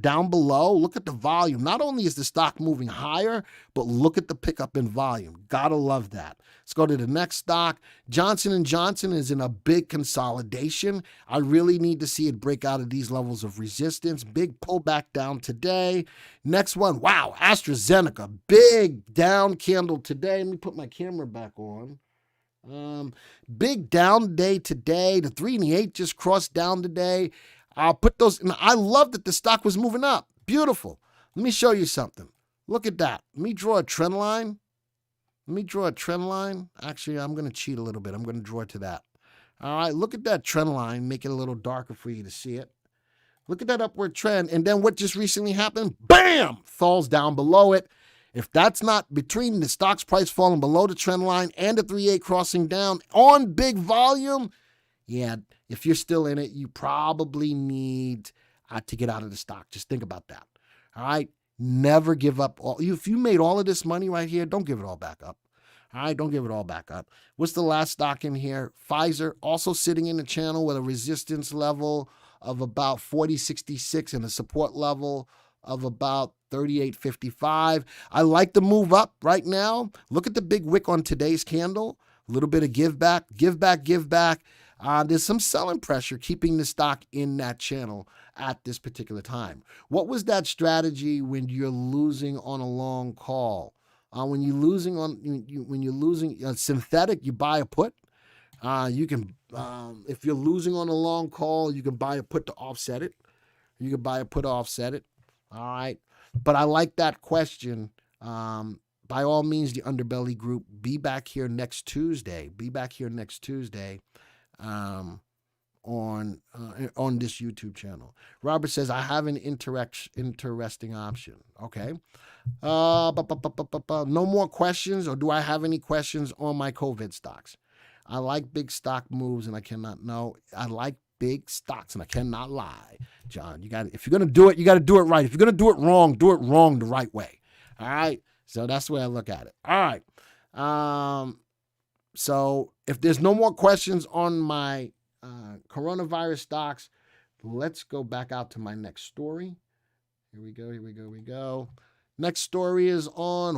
down below. Look at the volume. Not only is the stock moving higher, but look at the pickup in volume. Gotta love that. Let's go to the next stock. Johnson & Johnson is in a big consolidation. I really need to see it break out of these levels of resistance. Big pullback down today. Next one. Wow. AstraZeneca. Big down candle today. Let me put my camera back on. Big down day today. The 3 and the 8 just crossed down today. I'll put those, and I love that the stock was moving up. Beautiful. Let me show you something. Look at that. Let me draw a trend line. Actually, I'm going to cheat a little bit. I'm going to draw it to that. All right, look at that trend line. Make it a little darker for you to see it. Look at that upward trend. And then what just recently happened? Bam! Falls down below it. If that's not between the stock's price falling below the trend line and the 3-8 crossing down on big volume, yeah, if you're still in it, you probably need to get out of the stock. Just think about that. All right? Never give up. If you made all of this money right here, don't give it all back up. All right? Don't give it all back up. What's the last stock in here? Pfizer, also sitting in the channel with a resistance level of about 40.66 and a support level of about 38.55. I like the move up right now. Look at the big wick on today's candle. A little bit of give back, give back, give back. There's some selling pressure keeping the stock in that channel at this particular time. What was that strategy when you're losing on a long call? When you're losing synthetic, you buy a put. You can, if you're losing on a long call, you can buy a put to offset it. You can buy a put to offset it. All right. But I like that question. By all means, the Underbelly Group, be back here next Tuesday. Be back here next Tuesday on this YouTube channel. Robert says, I have an interesting option. Okay. No more questions, or do I have any questions on my COVID stocks? I like big stock moves, and I cannot know. I like big stocks, and I cannot lie. John, if you're going to do it, you got to do it right. If you're going to do it wrong the right way. All right. So that's the way I look at it. All right. So if there's no more questions on my coronavirus stocks, let's go back out to my next story. Here we go. Next story is on.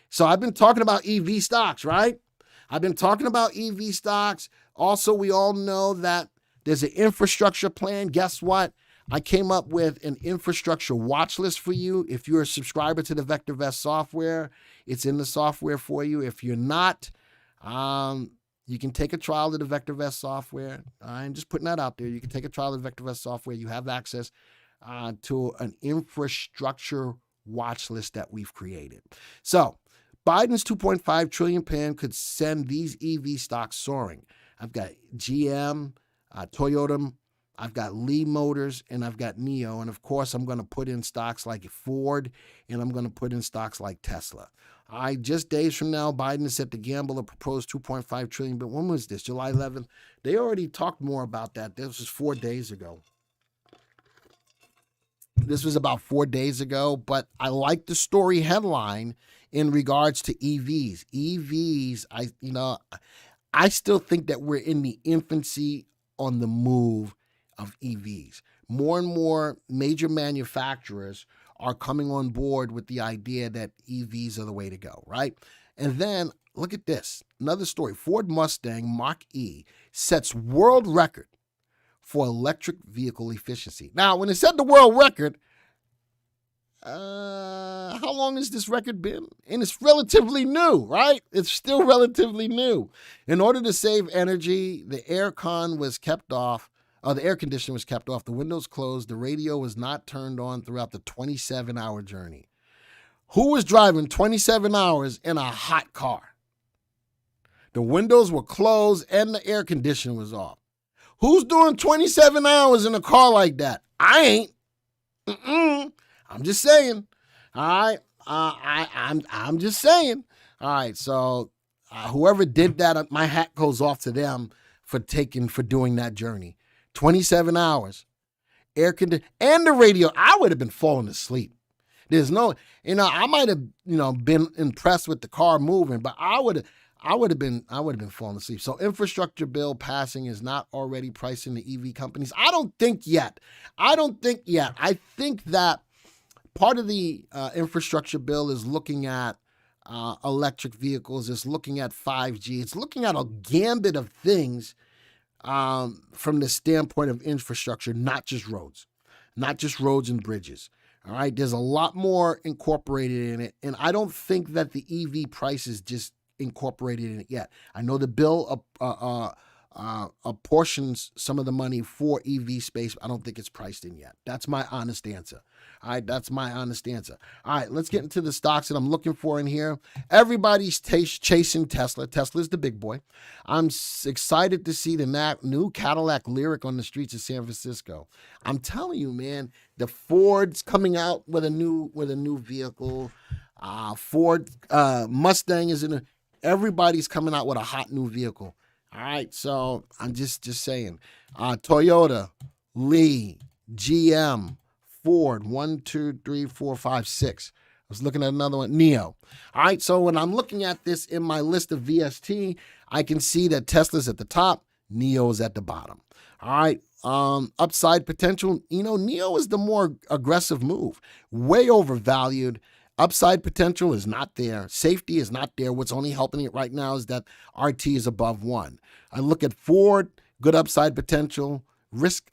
So I've been talking about EV stocks, right? I've been talking about EV stocks. Also, we all know that there's an infrastructure plan. Guess what? I came up with an infrastructure watch list for you. If you're a subscriber to the VectorVest software, it's in the software for you. If you're not, you can take a trial of the VectorVest software. I'm just putting that out there. You can take a trial of the VectorVest software. You have access to an infrastructure watch list that we've created. So Biden's 2.5 trillion plan could send these EV stocks soaring. I've got GM, Toyota, I've got Lee Motors, and I've got NIO. And of course, I'm going to put in stocks like Ford, and I'm going to put in stocks like Tesla. Just days from now, Biden is set to gamble a proposed 2.5 trillion. But when was this? July 11th? They already talked more about that. This was 4 days ago. This was about 4 days ago, but I like the story headline in regards to EVs. EVs, I still think that we're in the infancy on the move of EVs. More and more major manufacturers are coming on board with the idea that EVs are the way to go, right? And then look at this. Another story. Ford Mustang Mach-E sets world record for electric vehicle efficiency. Now, when it said the world record, how long has this record been? And it's relatively new, right? It's still relatively new. In order to save energy, the air conditioner was kept off, the windows closed, the radio was not turned on throughout the 27-hour journey. Who was driving 27 hours in a hot car? The windows were closed and the air conditioner was off. Who's doing 27 hours in a car like that? I ain't. I'm just saying. All right. I'm just saying. All right. So whoever did that, my hat goes off to them for doing that journey. 27 hours, air conditioning, and the radio. I would have been falling asleep. There's no, I might have, been impressed with the car moving, but I would have been falling asleep. So infrastructure bill passing is not already pricing the EV companies. I don't think yet. I think that part of the infrastructure bill is looking at electric vehicles, is looking at 5G. It's looking at a gambit of things from the standpoint of infrastructure, not just roads and bridges. All right. There's a lot more incorporated in it. And I don't think that the EV price is just incorporated in it yet. I know the bill apportions some of the money for EV space. I don't think it's priced in yet. That's my honest answer. All right, that's my honest answer. All right, let's get into the stocks that I'm looking for in here. Everybody's chasing Tesla. Tesla's the big boy. I'm excited to see the new Cadillac Lyriq on the streets of San Francisco. I'm telling you, man, the Ford's coming out with a new vehicle. Ford Mustang is everybody's coming out with a hot new vehicle. All right, so I'm just saying. Toyota, Lee, GM, Ford, 1, 2, 3, 4, 5, 6. I was looking at another one, NIO. All right, so when I'm looking at this in my list of VST, I can see that Tesla's at the top, NEO is at the bottom. All right. Upside potential, NEO is the more aggressive move. Way overvalued. Upside potential is not there. Safety is not there. What's only helping it right now is that RT is above 1. I look at Ford, good upside potential,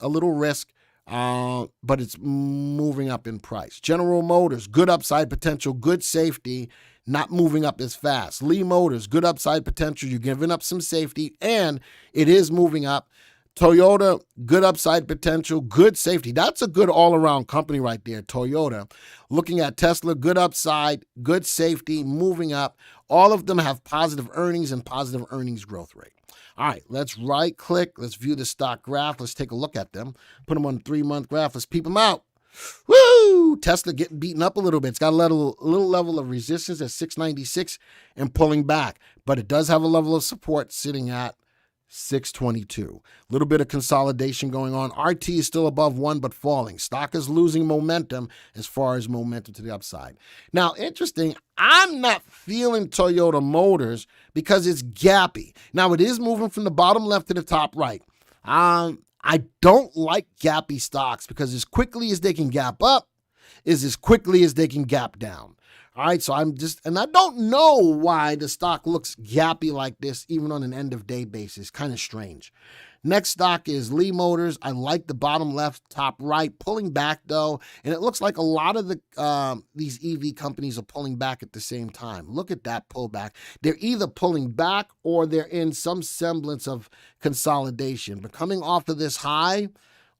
a little risk, but it's moving up in price. General Motors, good upside potential, good safety, not moving up as fast. Lee Motors, good upside potential. You're giving up some safety, and it is moving up. Toyota, good upside potential, good safety. That's a good all-around company right there, Toyota. Looking at Tesla, good upside, good safety, moving up. All of them have positive earnings and positive earnings growth rate. All right, let's right-click. Let's view the stock graph. Let's take a look at them. Put them on a 3-month graph. Let's peep them out. Woo! Tesla getting beaten up a little bit. It's got a little level of resistance at 696 and pulling back, but it does have a level of support sitting at 622. A little bit of consolidation going on. RT is still above 1, but falling. Stock is losing momentum as far as momentum to the upside. Now, interesting, I'm not feeling Toyota Motors because it's gappy. Now, it is moving from the bottom left to the top right. I don't like gappy stocks because as quickly as they can gap up is as quickly as they can gap down. All right, so and I don't know why the stock looks gappy like this, even on an end of day basis. Kind of strange. Next stock is Lee Motors. I like the bottom left, top right, pulling back though, and it looks like a lot of these EV companies are pulling back at the same time. Look at that pullback. They're either pulling back or they're in some semblance of consolidation. But coming off of this high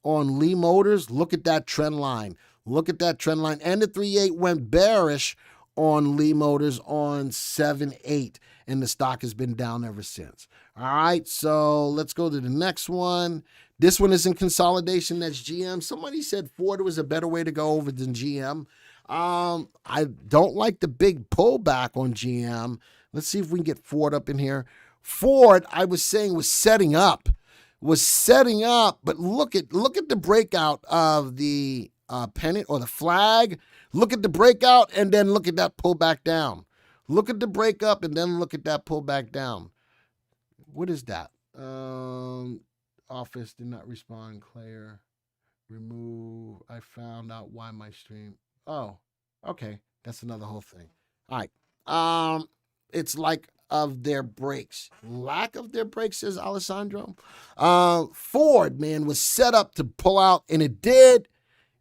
on Lee Motors, look at that trend line. Look at that trend line. And the 3.8 went bearish on Lee Motors on 7.8, and the stock has been down ever since. All right, so let's go to the next one. This one is in consolidation. That's GM. Somebody said Ford was a better way to go over than GM. I don't like the big pullback on GM. Let's see if we can get Ford up in here. Ford, I was saying, was setting up, but look at the breakout of the pennant or the flag. Look at the breakout and then look at that pullback down. Look at the breakup and then look at that pullback down. What is that? Office did not respond. Claire, remove. I found out why my stream. Oh, okay. That's another whole thing. All right. It's like of their brakes. Lack of their brakes, says Alessandro. Ford, man, was set up to pull out, and it did.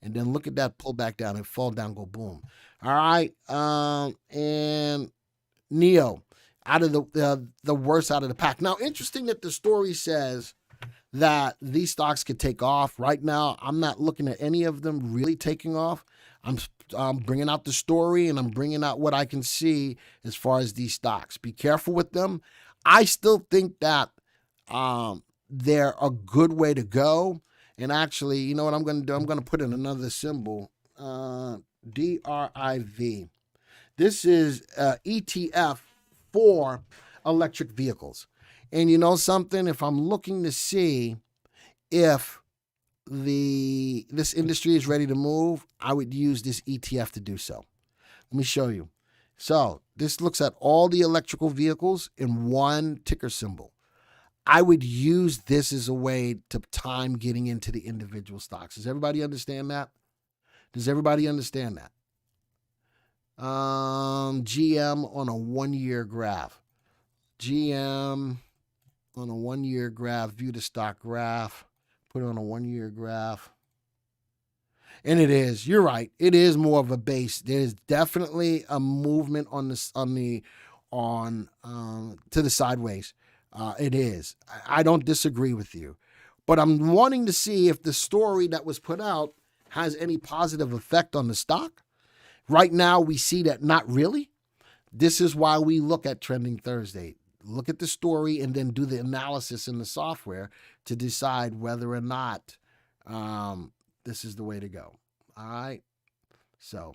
And then look at that pullback down and fall down, go boom. All right. And NEO, out of the worst out of the pack. Now, interesting that the story says that these stocks could take off. Right now, I'm not looking at any of them really taking off. I'm bringing out the story and I'm bringing out what I can see as far as these stocks. Be careful with them. I still think that they're a good way to go. And actually, you know what I'm going to do? I'm going to put in another symbol, DRIV. This is ETF for electric vehicles. And you know something? If I'm looking to see if this industry is ready to move, I would use this ETF to do so. Let me show you. So this looks at all the electrical vehicles in one ticker symbol. I would use this as a way to time getting into the individual stocks. Does everybody understand that? Does everybody understand that? GM on a 1-year graph. GM on a 1-year graph. View the stock graph. Put it on a 1-year graph. And it is. You're right. It is more of a base. There's definitely a movement on to the sideways. It is. I don't disagree with you. But I'm wanting to see if the story that was put out has any positive effect on the stock. Right now, we see that not really. This is why we look at Trending Thursday. Look at the story and then do the analysis in the software to decide whether or not this is the way to go. All right? So,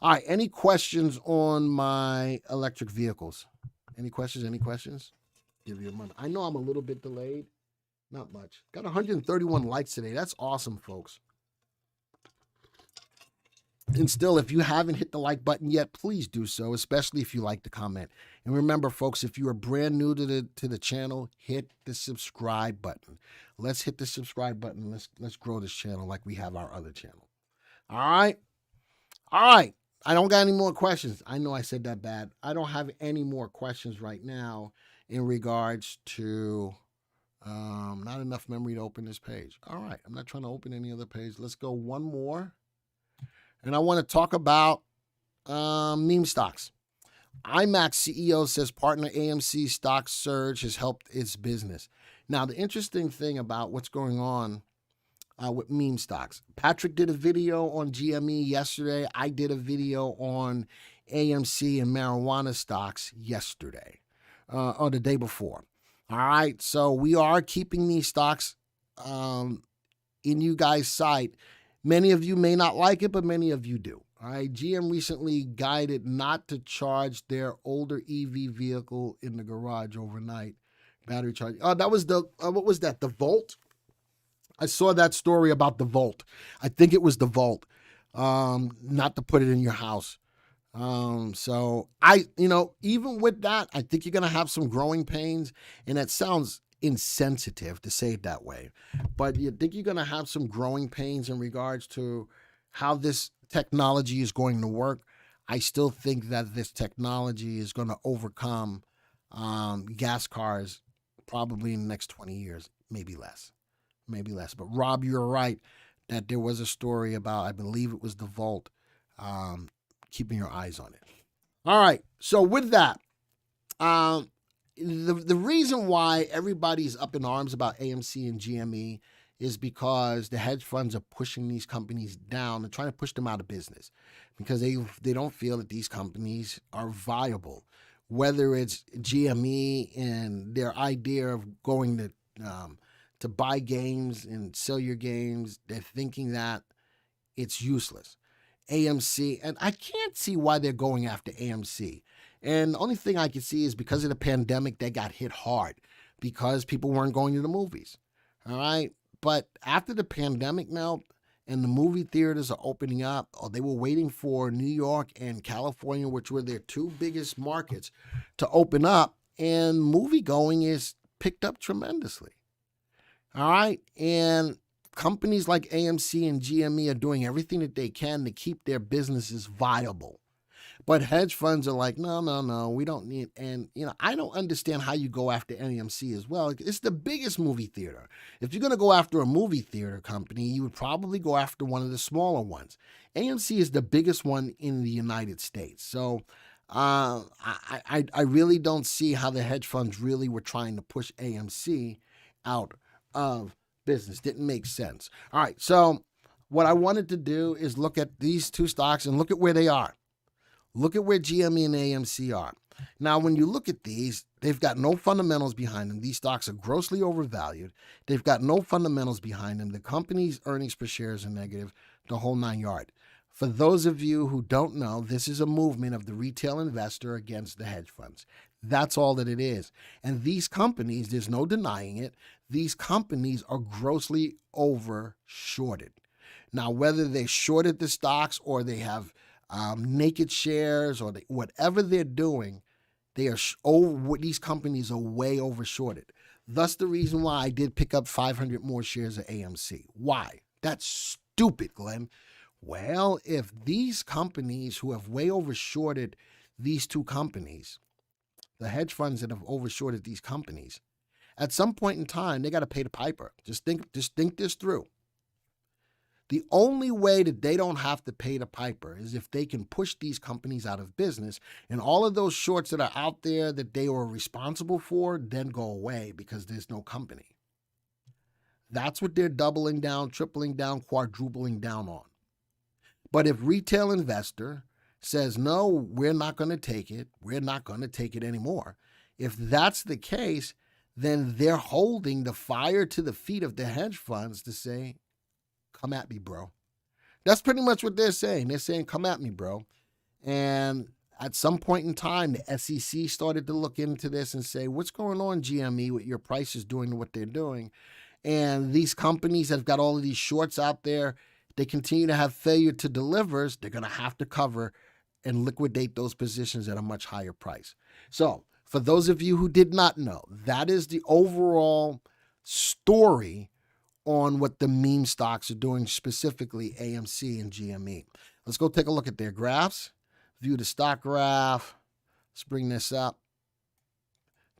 all right. Any questions on my electric vehicles? Any questions? Give you a month. I know I'm a little bit delayed. Not much. Got 131 likes today. That's awesome, folks. And still, if you haven't hit the like button yet, please do so, especially if you like the comment. And remember, folks, if you are brand new to the channel, hit the subscribe button. Let's hit the subscribe button. Let's grow this channel like we have our other channel. All right. All right. I don't got any more questions. I know I said that bad. I don't have any more questions right now in regards to not enough memory to open this page. All right. I'm not trying to open any other page. Let's go one more. And I want to talk about meme stocks. IMAX CEO says partner AMC stock surge has helped its business. Now, the interesting thing about what's going on with meme stocks, Patrick did a video on GME yesterday. I did a video on AMC and marijuana stocks yesterday, or the day before. All right, so we are keeping these stocks in you guys' sight. Many of you may not like it, but many of you do. All right, GM recently guided not to charge their older EV vehicle in the garage overnight. Battery charge. Oh, that was the, what was that? The Volt? I saw that story about the Volt. I think it was the Volt. Not to put it in your house. So even with that, I think you're going to have some growing pains, and that sounds insensitive to say it that way, but you think you're going to have some growing pains in regards to how this technology is going to work. I still think that this technology is going to overcome gas cars probably in the next 20 years, maybe less. But Rob, you're right that there was a story about, I believe it was the Volt, keeping your eyes on it. All right, so with that, the reason why everybody's up in arms about AMC and GME is because the hedge funds are pushing these companies down and trying to push them out of business because they don't feel that these companies are viable. Whether it's GME and their idea of going to buy games and sell your games, they're thinking that it's useless. AMC, and I can't see why they're going after AMC. And the only thing I can see is because of the pandemic, they got hit hard because people weren't going to the movies. All right. But after the pandemic now, and the movie theaters are opening up, or they were waiting for New York and California, which were their two biggest markets, to open up, and movie going is picked up tremendously. All right. And companies like AMC and GME are doing everything that they can to keep their businesses viable. But hedge funds are like, no, we don't need. And, I don't understand how you go after AMC as well. It's the biggest movie theater. If you're going to go after a movie theater company, you would probably go after one of the smaller ones. AMC is the biggest one in the United States. So I really don't see how the hedge funds really were trying to push AMC out of business. Didn't make sense. All right. So what I wanted to do is look at these two stocks and look at where they are. Look at where GME and AMC are. Now, when you look at these, they've got no fundamentals behind them. These stocks are grossly overvalued. They've got no fundamentals behind them. The company's earnings per share is a negative, the whole 9 yards. For those of you who don't know, this is a movement of the retail investor against the hedge funds. That's all that it is. And these companies, there's no denying it, these companies are grossly over-shorted. Now, whether they shorted the stocks or they have naked shares or whatever they're doing, these companies are way overshorted. Thus the reason why I did pick up 500 more shares of AMC. Why? That's stupid, Glenn. Well, if these companies who have way overshorted these two companies, the hedge funds that have overshorted these companies, at some point in time, they got to pay the piper. Just think this through. The only way that they don't have to pay the piper is if they can push these companies out of business, and all of those shorts that are out there that they were responsible for then go away because there's no company. That's what they're doubling down, tripling down, quadrupling down on. But if retail investor says, no, we're not going to take it, we're not going to take it anymore. If that's the case, then they're holding the fire to the feet of the hedge funds to say, come at me, bro. That's pretty much what they're saying. They're saying, come at me, bro. And at some point in time, the SEC started to look into this and say, what's going on, GME, with your prices doing what they're doing? And these companies have got all of these shorts out there. they continue to have failure to delivers, they're going to have to cover and liquidate those positions at a much higher price. So for those of you who did not know, that is the overall story on what the meme stocks are doing, specifically AMC and GME. Let's go take a look at their graphs. View the stock graph. Let's bring this up.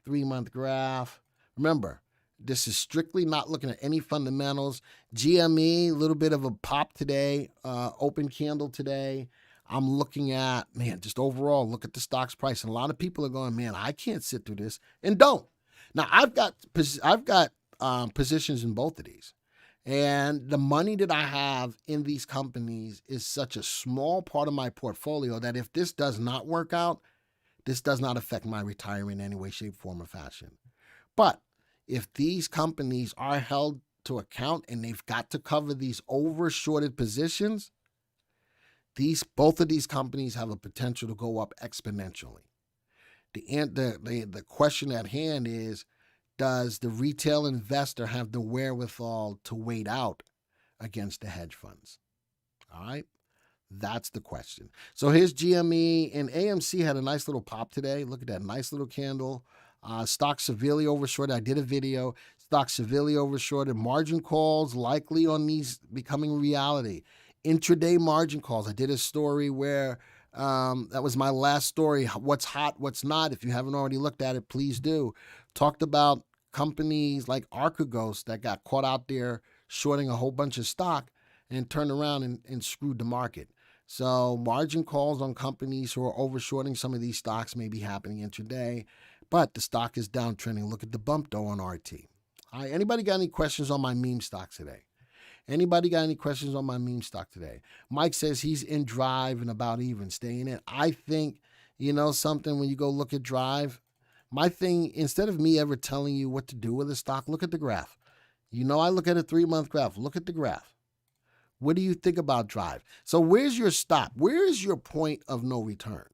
3-month graph. Remember, this is strictly not looking at any fundamentals. GME, a little bit of a pop today, open candle today. I'm looking at, man, just overall, look at the stock's price. And a lot of people are going, man, I can't sit through this. And don't. Now, I've got positions in both of these. And the money that I have in these companies is such a small part of my portfolio that if this does not work out, this does not affect my retirement in any way, shape, form, or fashion. But if these companies are held to account and they've got to cover these over-shorted positions, both of these companies have a potential to go up exponentially. The question at hand is, does the retail investor have the wherewithal to wait out against the hedge funds? All right. That's the question. So here's GME, and AMC had a nice little pop today. Look at that nice little candle. Stock severely overshorted. I did a video. Stock severely overshorted. Margin calls likely on these becoming reality. Intraday margin calls. I did a story where that was my last story. What's hot, what's not. If you haven't already looked at it, please do. Talked about companies like Archegos that got caught out there shorting a whole bunch of stock and turned around and screwed the market. So margin calls on companies who are overshorting some of these stocks may be happening intraday, but the stock is downtrending. Look at the bump though on RT. All right, anybody got any questions on my meme stock today? Anybody got any questions on my meme stock today? Mike says he's in Drive and about even, staying in. I think, you know something, when you go look at Drive, my thing, instead of me ever telling you what to do with a stock, look at the graph. You know, I look at a 3-month graph. Look at the graph. What do you think about Drive? So where's your stop? Where is your point of no return?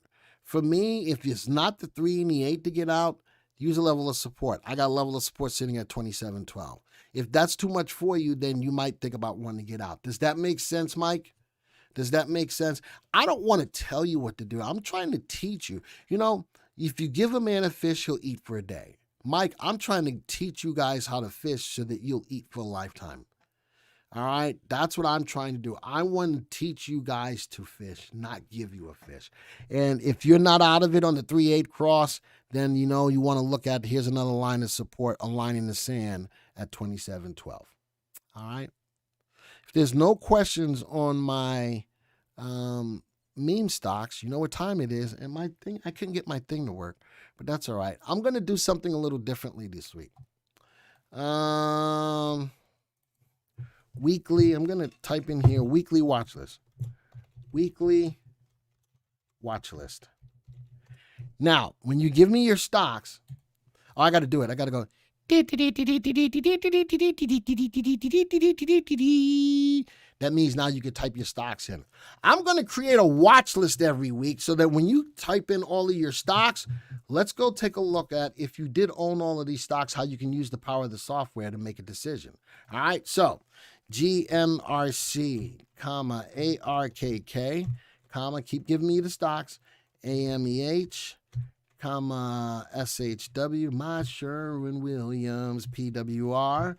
For me, if it's not the 3 and the 8 to get out, use a level of support. I got a level of support sitting at 27.12. If that's too much for you, then you might think about wanting to get out. Does that make sense, Mike? Does that make sense? I don't want to tell you what to do. I'm trying to teach you. You know, if you give a man a fish, he'll eat for a day. Mike, I'm trying to teach you guys how to fish so that you'll eat for a lifetime. All right, that's what I'm trying to do. I want to teach you guys to fish, not give you a fish. And if you're not out of it on the 3-8 cross, then you know you want to look at, here's another line of support, a line in the sand at 27.12. All right. If there's no questions on my meme stocks, you know what time it is. And my thing, I couldn't get my thing to work, but that's all right. I'm going to do something a little differently this week. Weekly, I'm going to type in here, weekly watch list. Weekly watch list. Now, when you give me your stocks, I got to do it. I got to go. That means now you can type your stocks in. I'm going to create a watch list every week so that when you type in all of your stocks, let's go take a look at, if you did own all of these stocks, how you can use the power of the software to make a decision. All right, so GMRC, ARKK, keep giving me the stocks, AMEH, SHW, my Sherwin-Williams, PWR,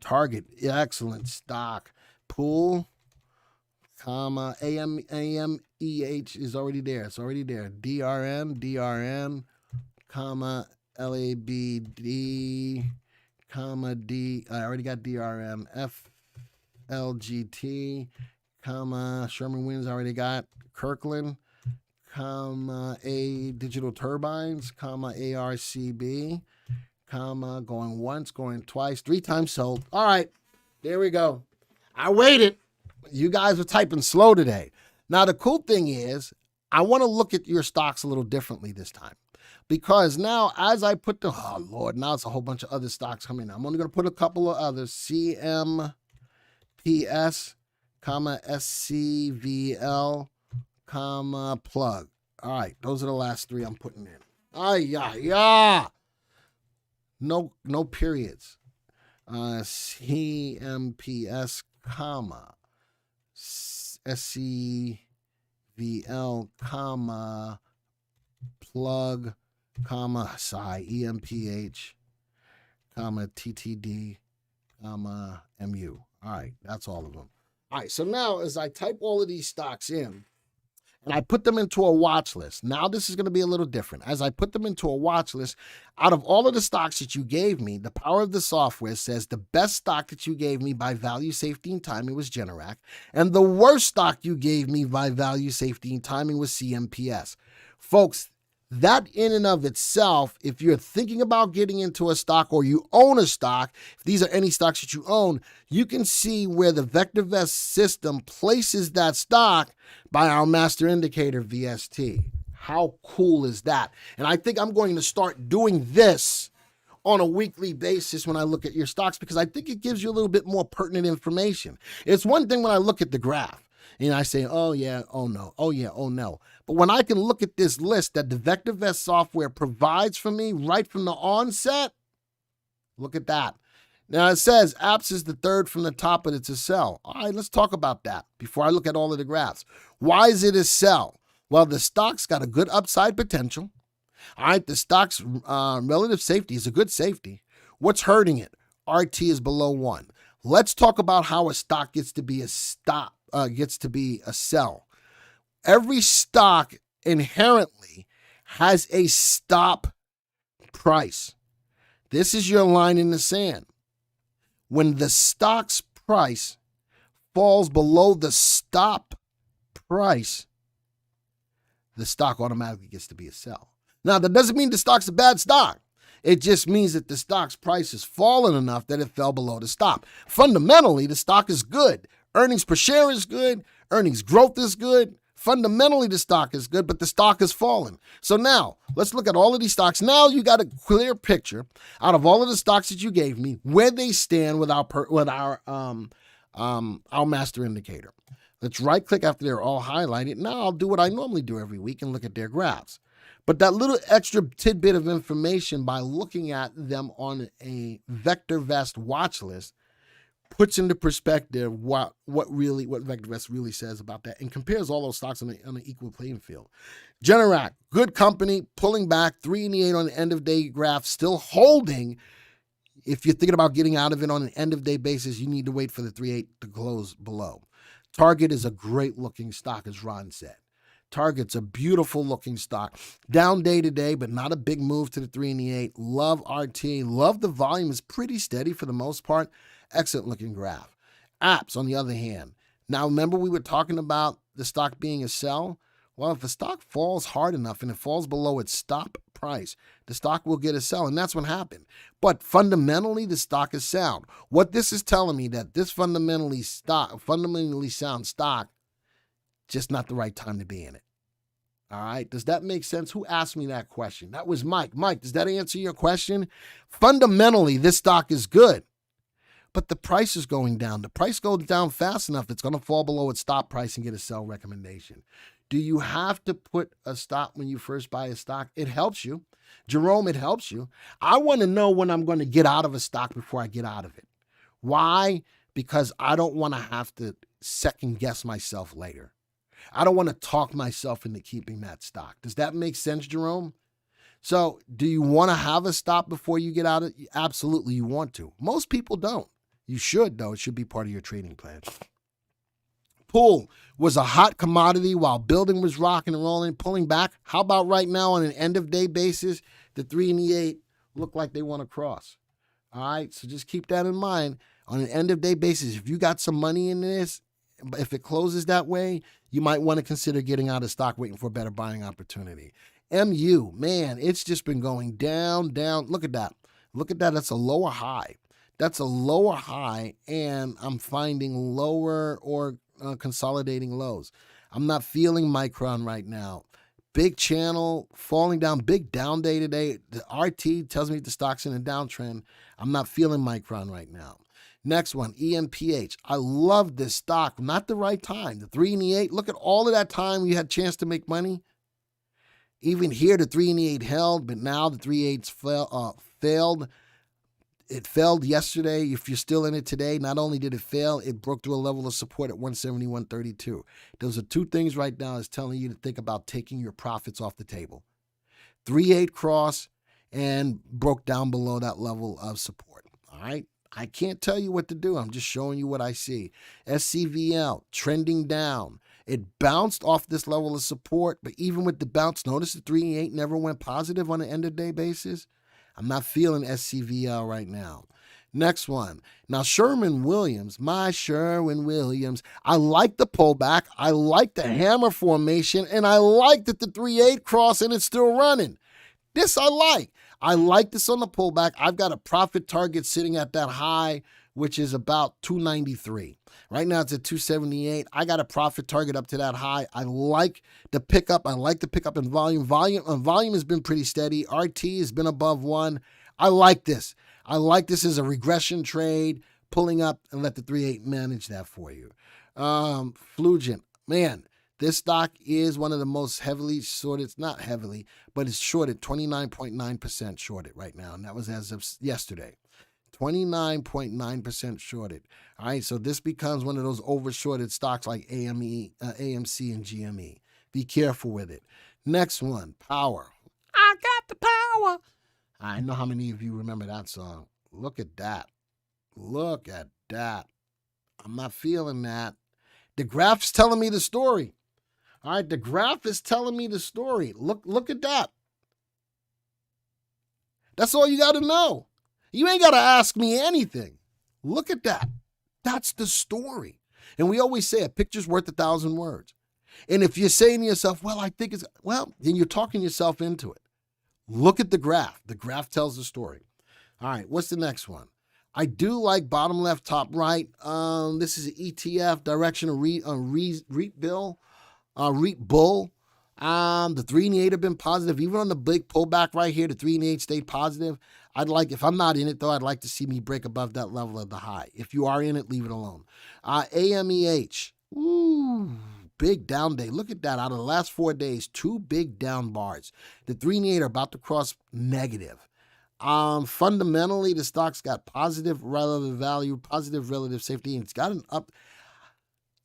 Target, excellent stock, Pool, AMEH is already there. It's already there. DRM, LABD, D. I already got DRM. FLGT, Sherman-Williams already got. Kirkland, A Digital Turbines, ARCB, going once, going twice, 3 times sold. All right, there we go. I waited. You guys are typing slow today. Now, the cool thing is, I want to look at your stocks a little differently this time. Because now, as I put oh Lord, now it's a whole bunch of other stocks coming in. I'm only going to put a couple of others. CMPS, SCVL, Plug. All right, those are the last 3 I'm putting in. No periods. CMPS, SCVL, comma, plug, comma, psi, EMPH, comma, TTD, comma, MU. All right, that's all of them. All right, so now as I type all of these stocks in, and I put them into a watch list. Now this is going to be a little different. As I put them into a watch list, out of all of the stocks that you gave me, the power of the software says the best stock that you gave me by value, safety, and timing was Generac, and the worst stock you gave me by value, safety, and timing was CMPS. Folks, that in and of itself, if you're thinking about getting into a stock or you own a stock, if these are any stocks that you own, you can see where the VectorVest system places that stock by our master indicator VST. How cool is that? And I think I'm going to start doing this on a weekly basis when I look at your stocks, because I think it gives you a little bit more pertinent information. It's one thing when I look at the graph and I say, oh yeah, oh no, oh yeah, oh no. But when I can look at this list that the VectorVest software provides for me right from the onset, look at that. Now it says apps is the third from the top, but it's a sell. All right, let's talk about that before I look at all of the graphs. Why is it a sell? Well, the stock's got a good upside potential. All right, the stock's relative safety is a good safety. What's hurting it? RT is below 1. Let's talk about how a stock gets to be a sell. Every stock inherently has a stop price. This is your line in the sand. When the stock's price falls below the stop price, the stock automatically gets to be a sell. Now, that doesn't mean the stock's a bad stock. It just means that the stock's price has fallen enough that it fell below the stop. Fundamentally, the stock is good. Earnings per share is good. Earnings growth is good. Fundamentally, the stock is good, but the stock has fallen. So now, let's look at all of these stocks. Now you got a clear picture out of all of the stocks that you gave me, where they stand with our master indicator. Let's right-click after they're all highlighted. Now I'll do what I normally do every week and look at their graphs. But that little extra tidbit of information by looking at them on a VectorVest watch list puts into perspective what VectorVest really says about that and compares all those stocks on an equal playing field. Generac, good company, pulling back, 3 and 8 on the end of day graph, still holding. If you're thinking about getting out of it on an end of day basis, you need to wait for the 3.8 to close below. Target is a great looking stock, as Ron said. Target's a beautiful looking stock. Down day to day, but not a big move to the 3 and the 8. Love RT. Love the volume. Is pretty steady for the most part. Excellent looking graph. Apps, on the other hand. Now, remember we were talking about the stock being a sell? Well, if the stock falls hard enough and it falls below its stop price, the stock will get a sell, and that's what happened. But fundamentally, the stock is sound. What this is telling me that this fundamentally sound stock, just not the right time to be in it. All right. Does that make sense? Who asked me that question? That was Mike. Mike, does that answer your question? Fundamentally, this stock is good, but the price is going down. The price goes down fast enough, it's going to fall below its stop price and get a sell recommendation. Do you have to put a stop when you first buy a stock? It helps you. Jerome, it helps you. I want to know when I'm going to get out of a stock before I get out of it. Why? Because I don't want to have to second guess myself later. I don't want to talk myself into keeping that stock. Does that make sense, Jerome? So do you want to have a stop before you get out of it? Absolutely, you want to. Most people don't. You should, though. It should be part of your trading plan. Pull was a hot commodity while building was rocking and rolling, pulling back. How about right now on an end-of-day basis? The 3 and the 8 look like they want to cross. All right, so just keep that in mind. On an end-of-day basis, if you got some money in this, if it closes that way, you might want to consider getting out of stock, waiting for a better buying opportunity. MU, man, it's just been going down, down. Look at that. Look at that. That's a lower high. That's a lower high, and I'm finding lower or consolidating lows. I'm not feeling Micron right now. Big channel, falling down, big down day today. The RT tells me the stock's in a downtrend. I'm not feeling Micron right now. Next one, EMPH. I love this stock. Not the right time. The 3 and the 8. Look at all of that time you had a chance to make money. Even here, the 3 and the 8 held, but now the 3/8 failed. It failed yesterday. If you're still in it today, not only did it fail, it broke through a level of support at 171.32. Those are two things right now is telling you to think about taking your profits off the table. 3-8 cross and broke down below that level of support. All right. I can't tell you what to do. I'm just showing you what I see. SCVL trending down. It bounced off this level of support, but even with the bounce, notice the 3-8 never went positive on an end of day basis. I'm not feeling SCVL right now. Next one. Now, Sherwin-Williams, my Sherwin-Williams. I like the pullback. I like the hammer formation, and I like that the 3-8 cross and it's still running. This I like. I like this on the pullback. I've got a profit target sitting at that high, which is about 293. Right now it's at 278. I got a profit target up to that high. I like the pickup. I like the pickup in volume. Volume has been pretty steady. RT has been above 1. I like this. I like this as a regression trade, pulling up and let the 3-8 manage that for you. Flugent, man. This stock is one of the most heavily shorted. It's not heavily, but it's shorted 29.9% shorted right now. And that was as of yesterday. 29.9% shorted. All right, so this becomes one of those over-shorted stocks like AMC and GME. Be careful with it. Next one, Power. I got the power. I know how many of you remember that song. Look at that. Look at that. I'm not feeling that. The graph's telling me the story. All right, the graph is telling me the story. Look at that. That's all you got to know. You ain't got to ask me anything. Look at that. That's the story. And we always say a picture's worth 1,000 words. And if you're saying to yourself, well, I think it's, well, then you're talking yourself into it. Look at the graph. The graph tells the story. All right, what's the next one? I do like bottom left, top right. This is an ETF, direction of REIT bill. REIT bull. The 3 and 8 have been positive. Even on the big pullback right here, the 3 and 8 stayed positive. I'd like, if I'm not in it though, I'd like to see me break above that level of the high. If you are in it, leave it alone. AMEH. Ooh, big down day. Look at that. Out of the last 4 days, 2 big down bars. The 3 and 8 are about to cross negative. Fundamentally, the stock's got positive relative value, positive relative safety, and it's got an up.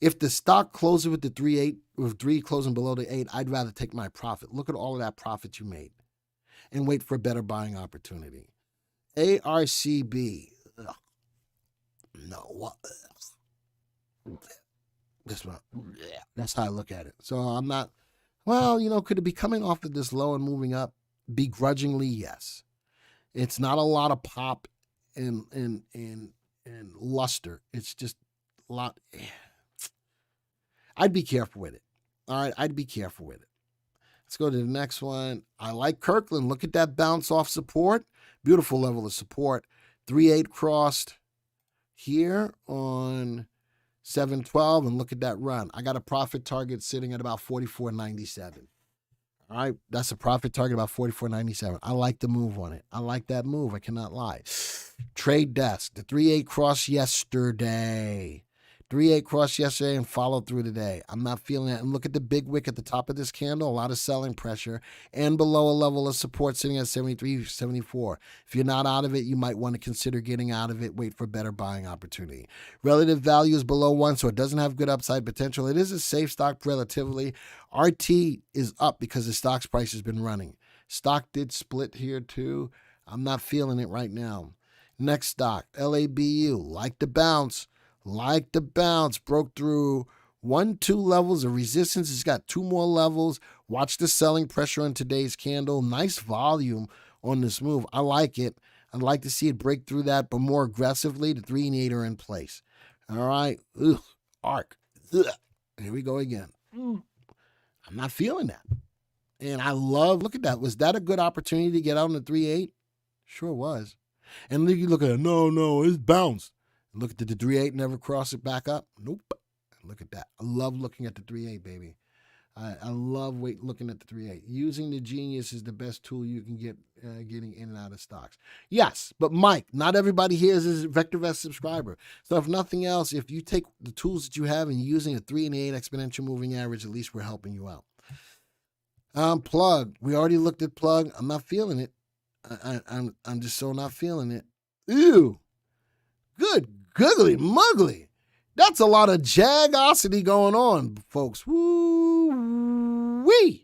If the stock closes with the 3-8, with 3 closing below the 8, I'd rather take my profit. Look at all of that profit you made and wait for a better buying opportunity. ARCB. Ugh. No, what? This one. Yeah, that's how I look at it. So I'm not, well, could it be coming off of this low and moving up? Begrudgingly, yes. It's not a lot of pop and luster. It's just a lot. I'd be careful with it. All right, I'd be careful with it. Let's go to the next one. I like Kirkland. Look at that bounce off support. Beautiful level of support. 3-8 crossed here on 712, and look at that run. I got a profit target sitting at about 44.97. All right, that's a profit target about 44.97. I like the move on it. I like that move. I cannot lie. Trade desk. The 3-8 cross yesterday. 3-8 crossed yesterday and followed through today. I'm not feeling it. And look at the big wick at the top of this candle. A lot of selling pressure and below a level of support sitting at 73, 74. If you're not out of it, you might want to consider getting out of it. Wait for better buying opportunity. Relative value is below 1, so it doesn't have good upside potential. It is a safe stock relatively. RT is up because the stock's price has been running. Stock did split here too. I'm not feeling it right now. Next stock, LABU, like the bounce. Like the bounce, broke through 1, 2 levels of resistance. It's got 2 more levels. Watch the selling pressure on today's candle. Nice volume on this move. I like it. I'd like to see it break through that, but more aggressively. The 3 and 8 are in place. All right. Ugh. ARC. Ugh. Here we go again. I'm not feeling that. And I love, look at that. Was that a good opportunity to get out on the 3-8? Sure was. And then you look at it. No, it's bounced. Look at the 3-8, never cross it back up. Nope. Look at that. I love looking at the 3-8, baby. I love looking at the 3-8. Using the Genius is the best tool you can get getting in and out of stocks. Yes, but Mike, not everybody here is a VectorVest subscriber. So if nothing else, if you take the tools that you have and you're using a 3 and 8 exponential moving average, at least we're helping you out. Plug. We already looked at Plug. I'm not feeling it. I'm just so not feeling it. Ew. Good googly muggly. That's a lot of jagosity going on, folks. Woo-wee.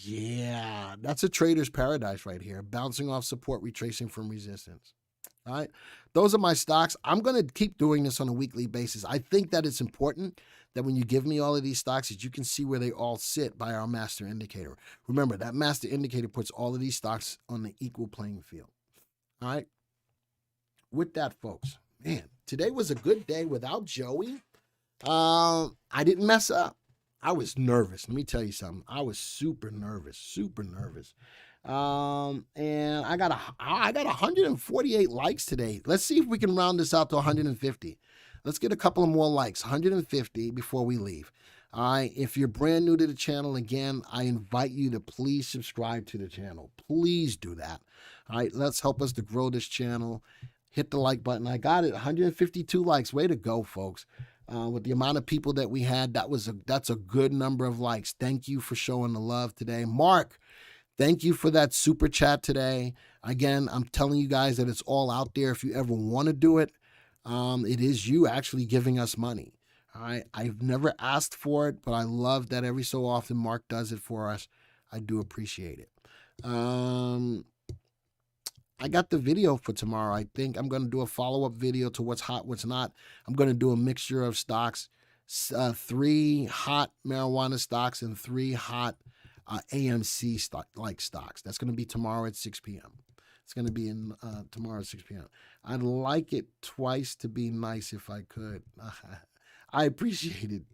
Yeah, that's a trader's paradise right here. Bouncing off support, retracing from resistance. All right. Those are my stocks. I'm going to keep doing this on a weekly basis. I think that it's important that when you give me all of these stocks, that you can see where they all sit by our master indicator. Remember, that master indicator puts all of these stocks on the equal playing field. All right. With that, folks, man, today was a good day without Joey. I didn't mess up. I was nervous. Let me tell you something. I was super nervous. And I got 148 likes today. Let's see if we can round this out to 150. Let's get a couple of more likes, 150 before we leave. All right. If you're brand new to the channel, again, I invite you to please subscribe to the channel. Please do that. All right. Let's help us to grow this channel. Hit the like button. I got it. 152 likes. Way to go, folks. With the amount of people that we had, that's a good number of likes. Thank you for showing the love today. Mark, thank you for that super chat today. Again, I'm telling you guys that it's all out there. If you ever want to do it, it is you actually giving us money. All right. I've never asked for it, but I love that every so often Mark does it for us. I do appreciate it. I got the video for tomorrow. I think I'm going to do a follow-up video to what's hot, what's not. I'm going to do a mixture of stocks, 3 hot marijuana stocks and 3 hot AMC stocks. That's going to be tomorrow at 6 p.m. It's going to be in tomorrow at 6 p.m. I'd like it twice to be nice if I could. I appreciate it,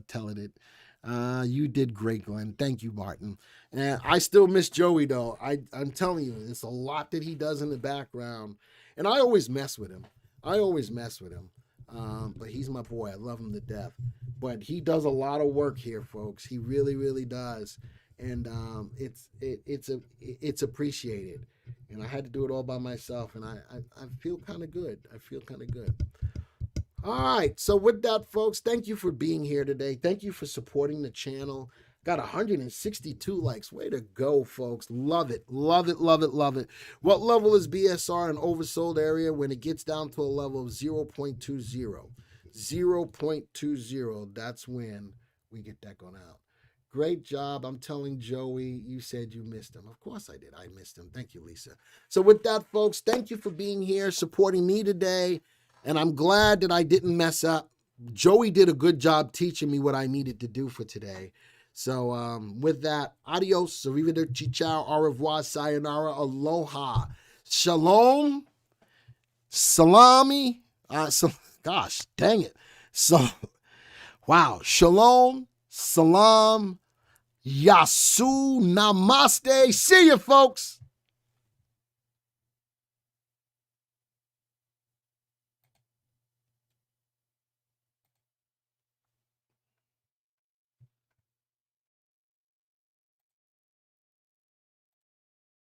telling it. You did great, Glenn. Thank you, Martin. And I still miss Joey, though. I'm telling you, it's a lot that he does in the background. And I always mess with him. But he's my boy. I love him to death. But he does a lot of work here, folks. He really, really does. And it's appreciated. And I had to do it all by myself. And I feel kind of good. All right. So with that, folks, thank you for being here today. Thank you for supporting the channel. Got 162 likes. Way to go, folks. Love it. What level is BSR in oversold area when it gets down to a level of 0.20? 0.20. That's when we get that going out. Great job. I'm telling Joey, you said you missed him. Of course I did. I missed him. Thank you, Lisa. So with that, folks, thank you for being here, supporting me today. And I'm glad that I didn't mess up. Joey did a good job teaching me what I needed to do for today. So with that, adios, arrivederci, ciao, au revoir, sayonara, aloha, shalom, salami. Gosh, dang it. So, wow, shalom, salam, yasu, namaste. See you, folks.